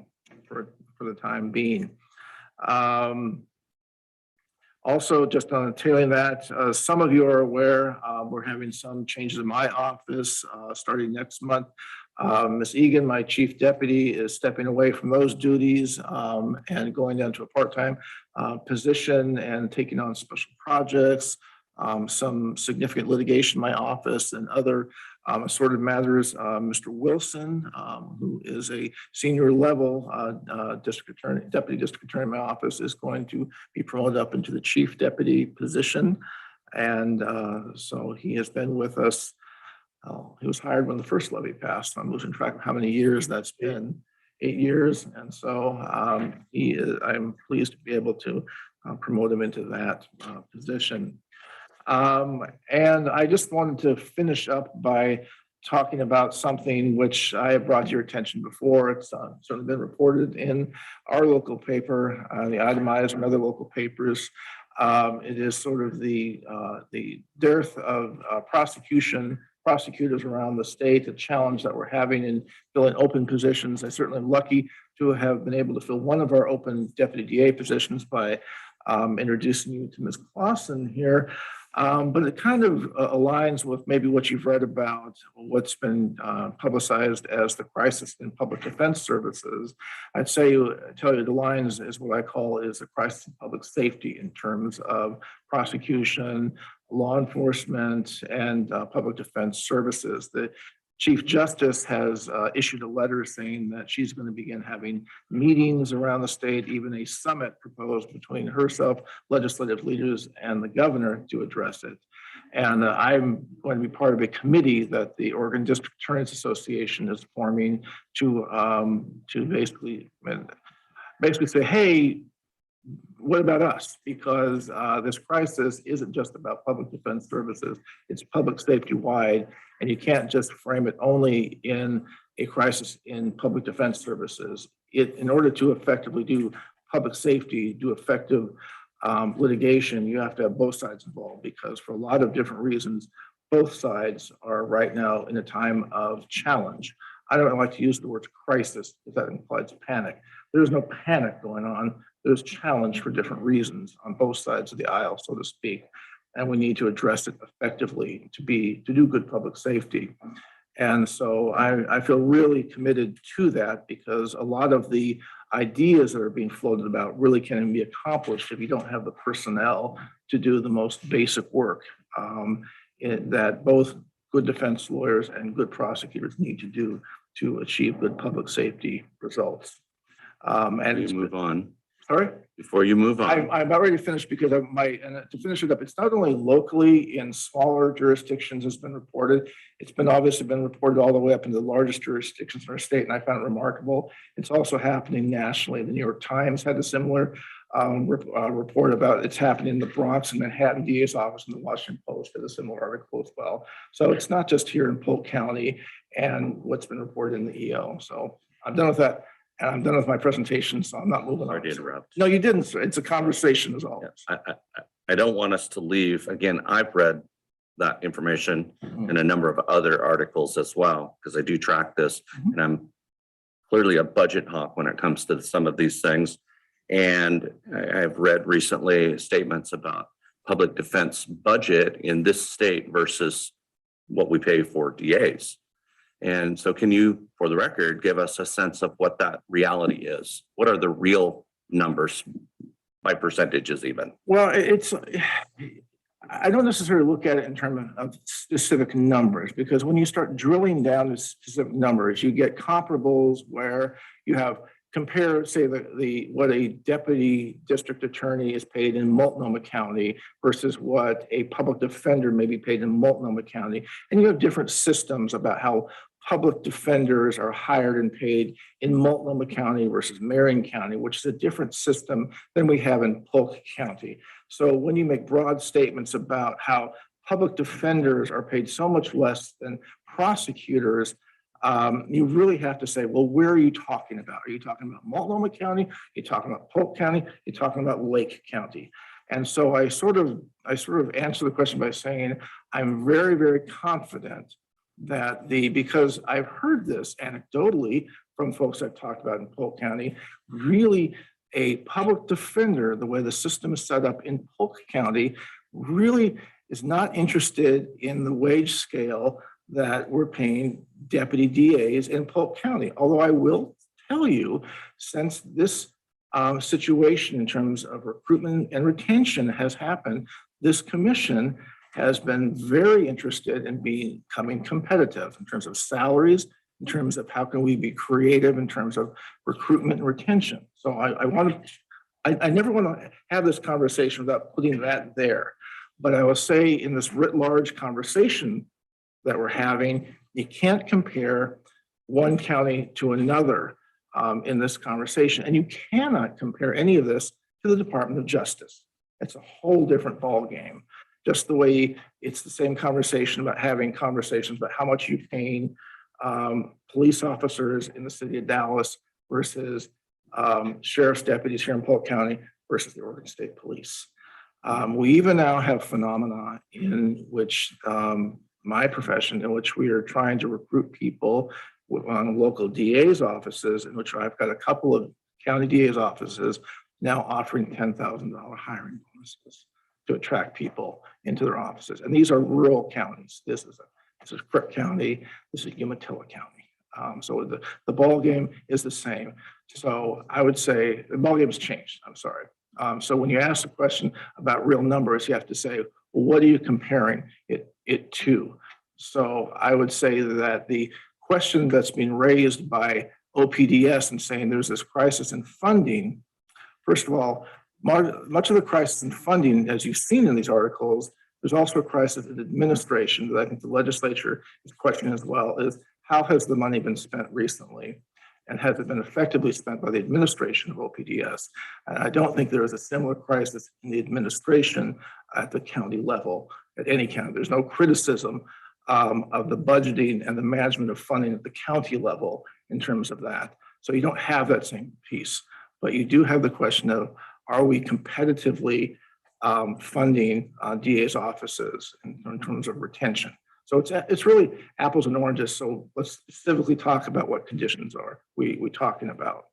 for the time being. Also, just on tailing that, some of you are aware, we're having some changes in my office starting next month. Ms. Egan, my chief deputy, is stepping away from those duties and going down to a part-time position and taking on special projects, some significant litigation in my office and other assorted matters. Mr. Wilson, who is a senior level deputy district attorney in my office, is going to be promoted up into the chief deputy position. And so he has been with us. He was hired when the first levy passed. I'm losing track of how many years that's been. 8 years. And so I'm pleased to be able to promote him into that position. And I just wanted to finish up by talking about something which I have brought to your attention before. It's certainly been reported in our local paper, the itemized and other local papers. It is sort of the dearth of prosecutors around the state, a challenge that we're having in filling open positions. I certainly am lucky to have been able to fill one of our open deputy DA positions by introducing you to Ms. Clausen here. But it kind of aligns with maybe what you've read about what's been publicized as the crisis in public defense services. I'd tell you the aligns is what I call is a crisis in public safety in terms of prosecution, law enforcement, and public defense services. The Chief Justice has issued a letter saying that she's going to begin having meetings around the state, even a summit proposed between herself, legislative leaders, and the governor to address it. And I'm going to be part of a committee that the Oregon District Attorneys Association is forming to basically say, hey, what about us? Because this crisis isn't just about public defense services, it's public safety wide. And you can't just frame it only in a crisis in public defense services. In order to effectively do public safety, do effective litigation, you have to have both sides involved, because for a lot of different reasons, both sides are right now in a time of challenge. I don't like to use the word crisis because that implies panic. There's no panic going on. There's challenge for different reasons on both sides of the aisle, so to speak. And we need to address it effectively to do good public safety. And so I feel really committed to that, because a lot of the ideas that are being floated about really can't be accomplished if you don't have the personnel to do the most basic work that both good defense lawyers and good prosecutors need to do to achieve good public safety results. And You move on. sorry? Before you move on, I'm about ready to finish because and to finish it up, it's not only locally in smaller jurisdictions has been reported, it's been obviously been reported all the way up into the largest jurisdictions in our state, and I found it remarkable. It's also happening nationally. The New York Times had a similar report about it's happening in the Bronx and Manhattan DA's office, and the Washington Post had a similar article as well. So it's not just here in Polk County and what's been reported in the EO. So I'm done with that. And I'm done with my presentation, so I'm not moving on. sorry to interrupt. No, you didn't, sir. It's a conversation as always. I don't want us to leave. Again, I've read that information Mhm. and a number of other articles as well, because I do track this, Mhm. and I'm clearly a budget hawk when it comes to some of these things. And I've read recently statements about public defense budget in this state versus what we pay for DAs. And so can you, for the record, give us a sense of what that reality is? What are the real numbers by percentages even? Well, I don't necessarily look at it in terms of specific numbers, because when you start drilling down to specific numbers, you get comparables where you have compare, say, what a deputy district attorney is paid in Multnomah County versus what a public defender may be paid in Multnomah County. And you have different systems about how public defenders are hired and paid in Multnomah County versus Marion County, which is a different system than we have in Polk County. So when you make broad statements about how public defenders are paid so much less than prosecutors, you really have to say, well, where are you talking about? Are you talking about Multnomah County? Are you talking about Polk County? Are you talking about Lake County? And so I sort of answer the question by saying, I'm very, very confident that because I've heard this anecdotally from folks I've talked about in Polk County, really a public defender, the way the system is set up in Polk County, really is not interested in the wage scale that we're paying deputy DAs in Polk County. Although I will tell you, since this situation in terms of recruitment and retention has happened, this commission has been very interested in becoming competitive in terms of salaries, in terms of how can we be creative in terms of recruitment and retention. So I never want to have this conversation without putting that there. But I will say in this writ large conversation that we're having, you can't compare one county to another in this conversation. And you cannot compare any of this to the Department of Justice. It's a whole different ballgame. Just the way it's the same conversation about having conversations about how much you're paying police officers in the city of Dallas versus sheriff's deputies here in Polk County versus the Oregon State Police. We even now have phenomena in which my profession, in which we are trying to recruit people on local DA's offices, in which I've got a couple of county DA's offices now offering $10,000 hiring bonuses. to attract people into their offices. And these are rural counties. This is Crook County, this is Umatilla County. So the ball game is the same. So I would say the ball game has changed. I'm sorry. So when you ask the question about real numbers, you have to say, well, what are you comparing it to? So I would say that the question that's being raised by OPDS and saying there's this crisis in funding, first of all, much of the crisis in funding, as you've seen in these articles, there's also a crisis in administration that I think the legislature is questioning as well, is how has the money been spent recently? And has it been effectively spent by the administration of OPDS? And I don't think there is a similar crisis in the administration at the county level, at any county. There's no criticism of the budgeting and the management of funding at the county level in terms of that. So you don't have that same piece, but you do have the question of, are we competitively funding DA's offices in terms of retention? So it's really apples and oranges. So let's specifically talk about what conditions are we talking about.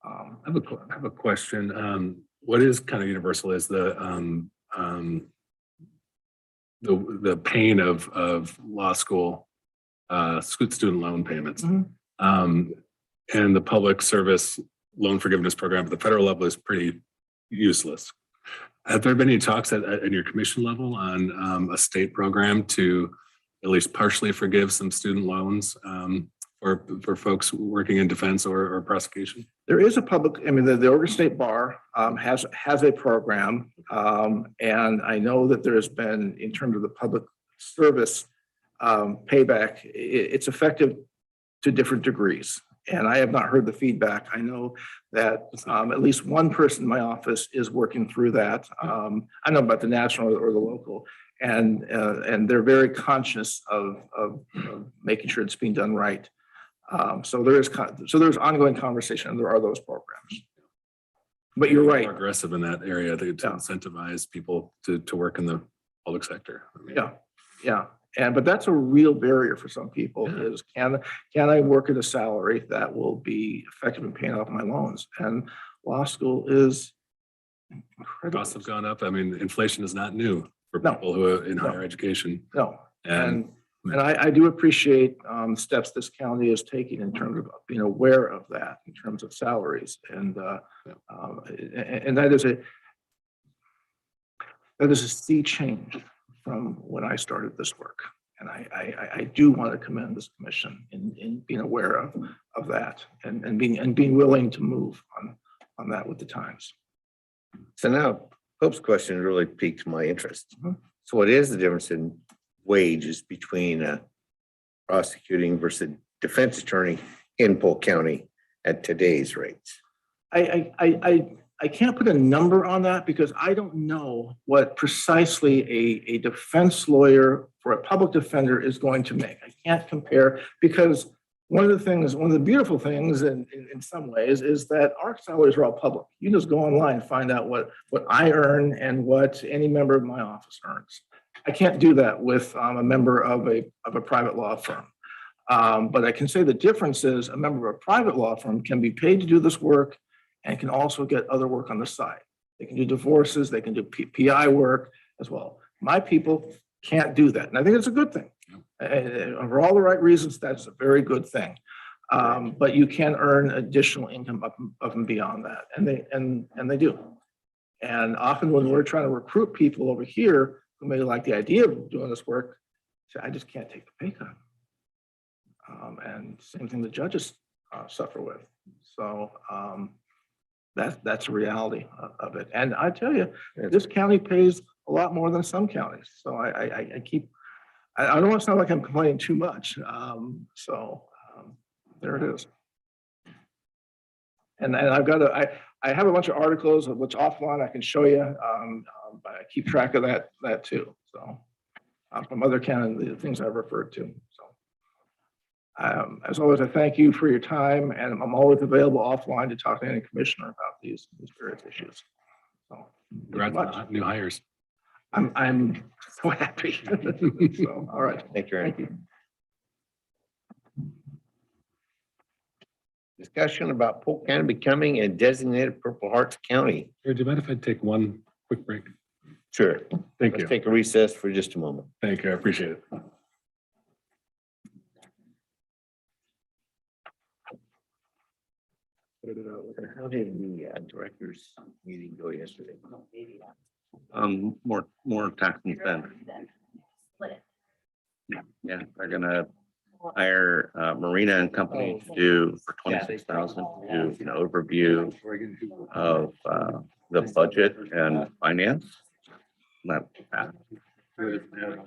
I have a question. What is kind of universal is the pain of law school student loan payments. Mhm. And the public service loan forgiveness program at the federal level is pretty useless. Have there been any talks at your commission level on a state program to at least partially forgive some student loans for folks working in defense or prosecution? There is a public, I mean, the Oregon State Bar has a program. And I know that there has been, in terms of the public service payback, it's effective to different degrees. And I have not heard the feedback. I know that at least one person in my office is working through that. I don't know about the national or the local. And they're very conscious of making sure it's being done right. So there's ongoing conversation, and there are those programs. But you're right. More aggressive in that area to incentivize people to work in the public sector. I mean, Yeah. But that's a real barrier for some people is can I work at a salary that will be effective in paying off my loans? And law school is incredible. costs have gone up. I mean, inflation is not new for No. people who are in higher education. No. And And I do appreciate steps this county is taking in terms of being aware of that in terms of salaries. And that is a sea change from when I started this work. And I do want to commend this commission in being aware of that and being willing to move on that with the times. So now Pope's question really piqued my interest. Mhm. So what is the difference in wages between a prosecuting versus defense attorney in Polk County at today's rates? I can't put a number on that because I don't know what precisely a defense lawyer for a public defender is going to make. I can't compare because one of the beautiful things in some ways is that our salaries are all public. You just go online and find out what I earn and what any member of my office earns. I can't do that with a member of a private law firm. But I can say the difference is a member of a private law firm can be paid to do this work and can also get other work on the side. They can do divorces, they can do PI work as well. My people can't do that. And I think it's a good thing. For all the right reasons, that's a very good thing. But you can earn additional income up and beyond that. And they do. And often when we're trying to recruit people over here who may like the idea of doing this work, say, I just can't take the pay cut. And same thing the judges suffer with. So that's a reality of it. And I tell you, this county pays a lot more than some counties. So I don't want to sound like I'm complaining too much. There it is. And I've got I have a bunch of articles of which offline I can show you. But I keep track of that too. So from other county, the things I've referred to. So as always, I thank you for your time, and I'm always available offline to talk to any commissioner about these various issues. So congrats on new hires. I'm so happy. So, all right. Thank you. Thank you. Discussion about Polk County becoming a designated Purple Hearts County. Do you mind if I take one quick break? Sure. Thank Let's you. take a recess for just a moment. Thank you. I appreciate it. How did the directors meeting go yesterday? More tax and spend. Yeah, they're gonna hire Marina and Company to do for 26,000, to do an overview of the budget and finance. Not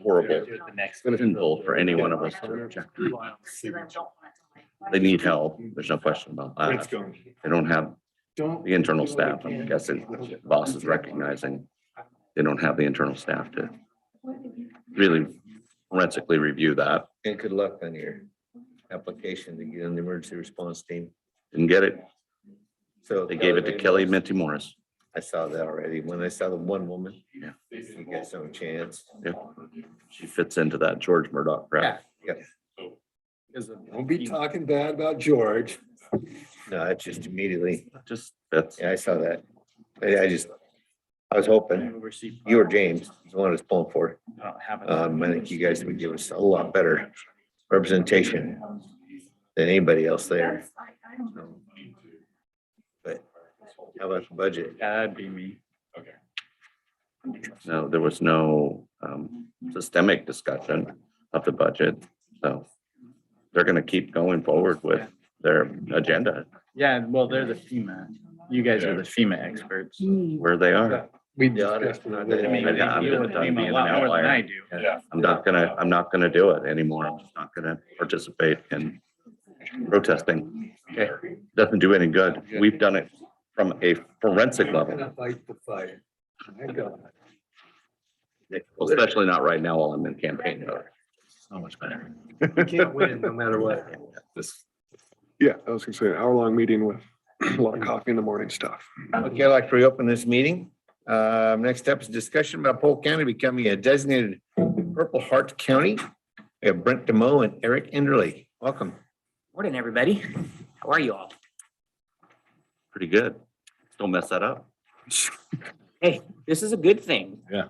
horrible, sinful for any one of us to reject. They need help. There's no question about that. They don't have the internal staff. I'm guessing the boss is recognizing they don't have the internal staff to really forensically review that. And good luck on your application to get on the emergency response team. Didn't get it. So They gave it to Kelly Minty Morris. I saw that already. When I saw the one woman. Yeah. You get some chance. Yeah. She fits into that George Murdoch crowd. Yeah. Don't be talking bad about George. No, it's just immediately, Just fits. yeah, I saw that. I was hoping you or James is the one that's pulling for it. I think you guys would give us a lot better representation than anybody else there. But how about the budget? That'd be me. No, there was no systemic discussion of the budget. So they're gonna keep going forward with their agenda Yeah, well, they're the FEMA. You guys are the FEMA experts. where they are. We The audit, discussed it. I mean, I'm they deal with done FEMA being a lot an more than outlier. I do. I'm not gonna do it anymore. I'm just not gonna participate in protesting. Okay. Doesn't do any good. We've done it from a forensic level, Fight the fight. My God. especially not right now while I'm in campaign mode. So much better. You can't win no matter what. This. Yeah, I was gonna say an hour-long meeting with a lot of coffee in the morning stuff. Okay, I'd like to reopen this meeting. Next up is discussion about Polk County becoming a designated Purple Heart County. We have Brent DeMoe and Eric Enderly. Welcome. Morning, everybody. How are you all? Pretty good. Don't mess that up. Hey, this is a good thing. Yeah.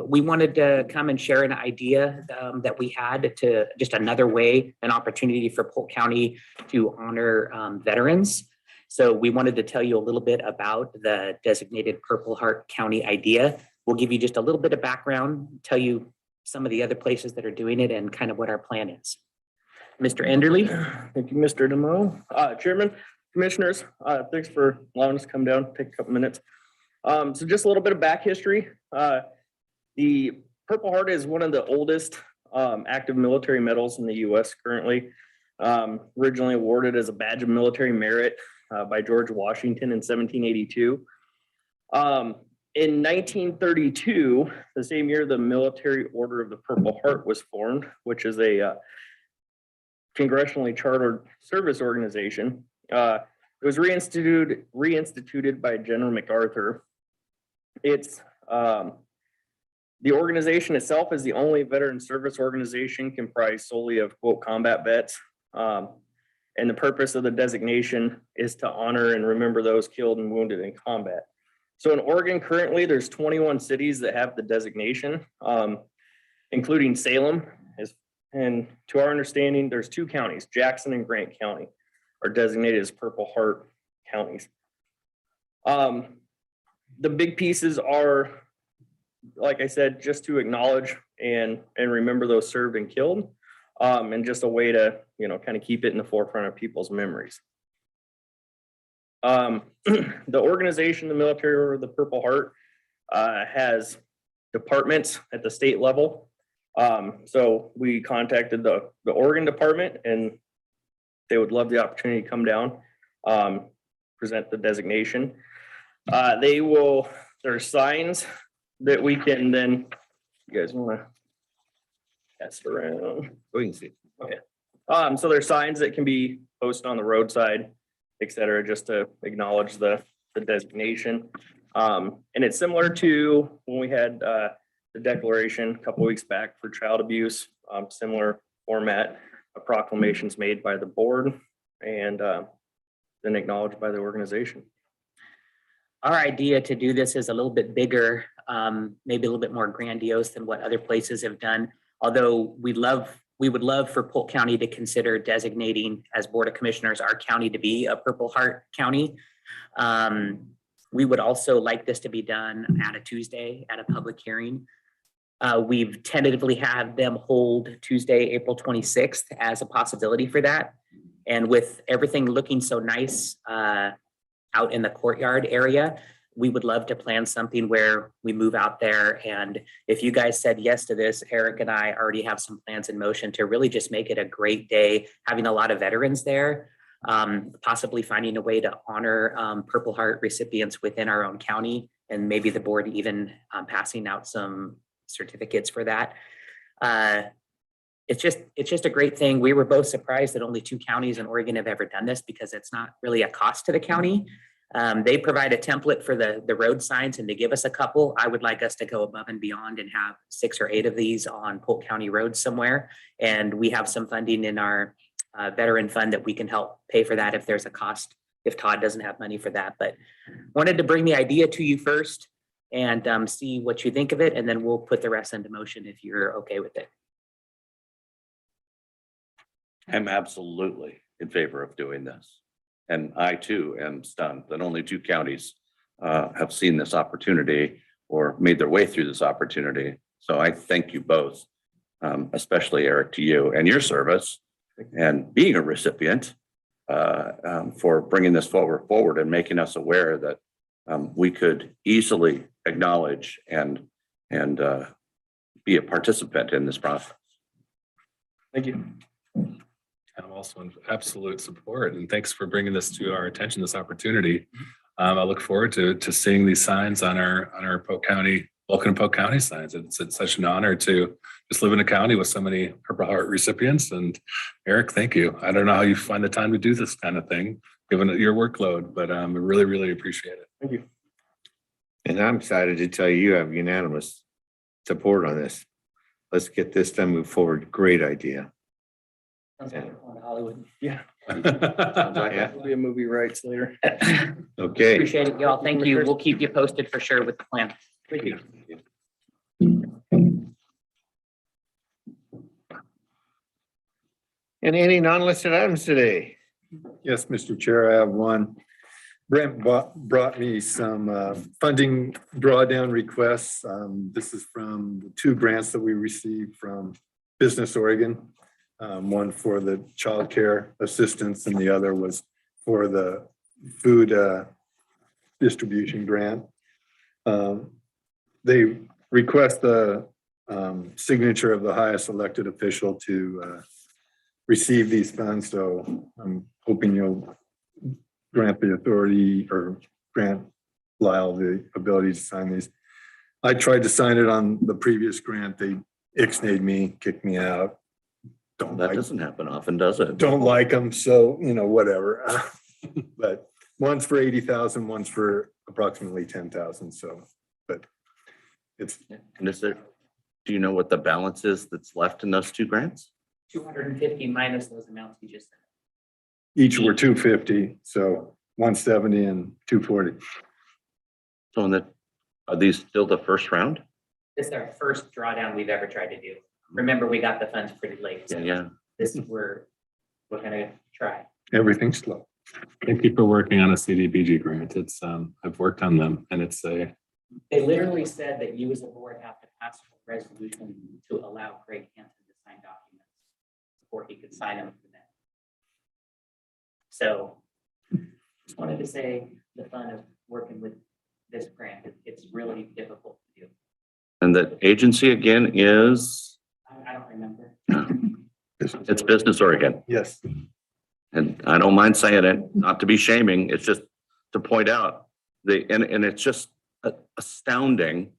We wanted to come and share an idea that we had to just another way, an opportunity for Polk County to honor veterans. So we wanted to tell you a little bit about the designated Purple Heart County idea. We'll give you just a little bit of background, tell you some of the other places that are doing it and kind of what our plan is. Mr. Enderly? Thank you, Mr. DeMoe. Chairman, Commissioners, thanks for allowing us to come down, take a couple minutes. So just a little bit of back history. The Purple Heart is one of the oldest active military medals in the US currently. Originally awarded as a badge of military merit by George Washington in 1782. In 1932, the same year, the Military Order of the Purple Heart was formed, which is a congressionally chartered service organization. It was reinstituted by General MacArthur. It's the organization itself is the only veteran service organization comprised solely of quote combat vets. And the purpose of the designation is to honor and remember those killed and wounded in combat. So in Oregon, currently, there's 21 cities that have the designation, including Salem. And to our understanding, there's 2 counties, Jackson and Grant County, are designated as Purple Heart counties. The big pieces are, like I said, just to acknowledge and remember those served and killed, and just a way to, kind of keep it in the forefront of people's memories. The organization, the Military Order of the Purple Heart, has departments at the state level. So we contacted the Oregon department and they would love the opportunity to come down, present the designation. There are signs that we can then, you guys want to pass it around? We can see. Okay. So there's signs that can be posted on the roadside, et cetera, just to acknowledge the designation. And it's similar to when we had the declaration a couple weeks back for child abuse, similar format, a proclamations made by the board and then acknowledged by the organization. Our idea to do this is a little bit bigger. maybe a little bit more grandiose than what other places have done. Although we would love for Polk County to consider designating as Board of Commissioners our county to be a Purple Heart County. We would also like this to be done at a Tuesday at a public hearing. We've tentatively had them hold Tuesday, April 26th as a possibility for that. And with everything looking so nice out in the courtyard area, we would love to plan something where we move out there. And if you guys said yes to this, Eric and I already have some plans in motion to really just make it a great day, having a lot of veterans there, possibly finding a way to honor Purple Heart recipients within our own county, and maybe the board even passing out some certificates for that. It's just a great thing. We were both surprised that only 2 counties in Oregon have ever done this, because it's not really a cost to the county. They provide a template for the road signs, and they give us a couple. I would like us to go above and beyond and have 6 or 8 of these on Polk County roads somewhere. And we have some funding in our veteran fund that we can help pay for that if there's a cost, if Todd doesn't have money for that. But wanted to bring the idea to you first and see what you think of it, and then we'll put the rest into motion if you're okay with it. I'm absolutely in favor of doing this. And I too am stunned that only 2 counties have seen this opportunity or made their way through this opportunity. So I thank you both, especially Eric, to you and your service and being a recipient for bringing this forward and making us aware that we could easily acknowledge and be a participant in this process. Thank you. I'm also in absolute support, and thanks for bringing this to our attention, this opportunity. I look forward to seeing these signs on our Polk County, Vulcan and Polk County signs. It's such an honor to just live in a county with so many Purple Heart recipients. And Eric, thank you. I don't know how you find the time to do this kind of thing, given your workload, but I really, really appreciate it. Thank you. And I'm excited to tell you, you have unanimous support on this. Let's get this done, move forward. Great idea. Hollywood. Yeah. Yeah. Will be a movie rights later. Okay. Appreciate it, y'all. Thank you. We'll keep you posted for sure with the plan. Thank you. And any non-listed items today? Yes, Mr. Chair, I have one. Brent brought me some funding drawdown requests. This is from the 2 grants that we received from Business Oregon. One for the child care assistance and the other was for the food distribution grant. They request the signature of the highest elected official to receive these funds. So I'm hoping you'll grant the authority or grant Lyle the ability to sign these. I tried to sign it on the previous grant. They ixnayed me, kicked me out. That doesn't happen often, does it? Don't like them, so whatever. But one's for 80,000, one's for approximately 10,000. So, but it's. And do you know what the balance is that's left in those 2 grants? 250 minus those amounts you just said. Each were 250, so 170 and 240. So are these still the first round? This is our first drawdown we've ever tried to do. Remember, we got the funds pretty late. So Yeah. this is we're gonna try. Everything's slow. Thank you for working on a CDBG grant. It's I've worked on them, and it's They literally said that you as a board have to pass a resolution to allow Greg Hansen to sign documents before he could sign them for them. So just wanted to say the fun of working with this grant. It's really difficult to do. And the agency again is? I don't remember. It's Business Oregon. Yes. And I don't mind saying it, not to be shaming, it's just to point out and it's just astounding.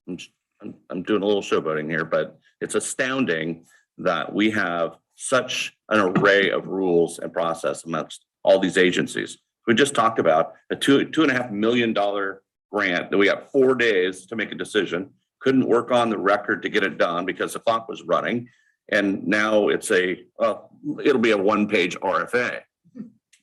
I'm doing a little showboating here, but it's astounding that we have such an array of rules and process amongst all these agencies. We just talked about a $2.5 million grant that we got 4 days to make a decision. Couldn't work on the record to get it done because the clock was running. And now it's it'll be a 1-page RFA.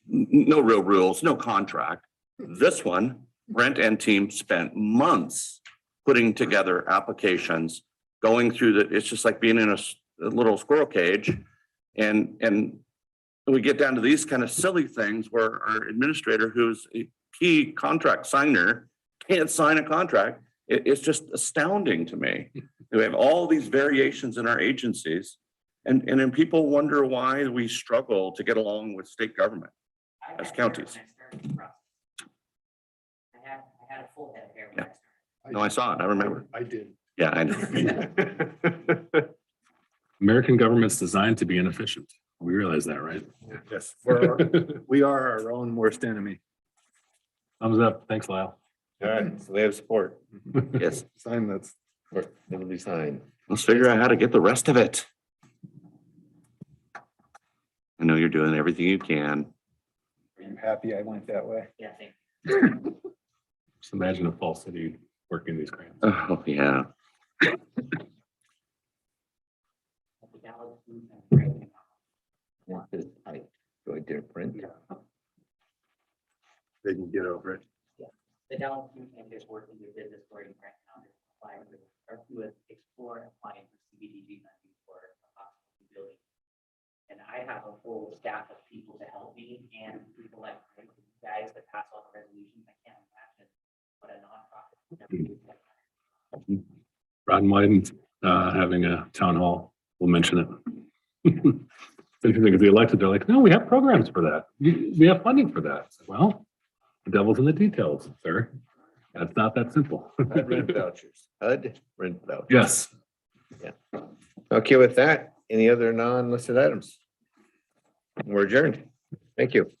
No real rules, no contract. This one, Brent and team spent months putting together applications, going through it's just like being in a little squirrel cage. And we get down to these kind of silly things where our administrator, who's a key contract signer, can't sign a contract. It's just astounding to me. We have all these variations in our agencies. And then people wonder why we struggle to get along with state government as counties. I had a full head of hair. Yeah. No, I saw it. I remember. I did. Yeah, I know. American government's designed to be inefficient. We realize that, right? Yes. We are our own worst enemy. Thumbs up. Thanks, Lyle. All right, so we have support. Yes. Sign that's. It'll be signed. Let's figure out how to get the rest of it. I know you're doing everything you can. Are you happy I went that way? Yeah, thank you. Just imagine a fall city working these grants. Oh, yeah. Want this type, go ahead to print. They can get over it. The Dallas Community Bank is working with business learning grant now to apply or to explore applying for CBDG funding for a hospital building. And I have a full staff of people to help me and people like you guys that pass all the resolutions. I can't imagine what a nonprofit would never do that. Rod and Wyden having a town hall. We'll mention it. It's interesting because the elected, they're like, no, we have programs for that. We have funding for that. Well, the devil's in the details, sir. That's not that simple. Rent vouchers. HUD rent vouchers. Yes. Okay, with that, any other non-listed items? We're adjourned. Thank you.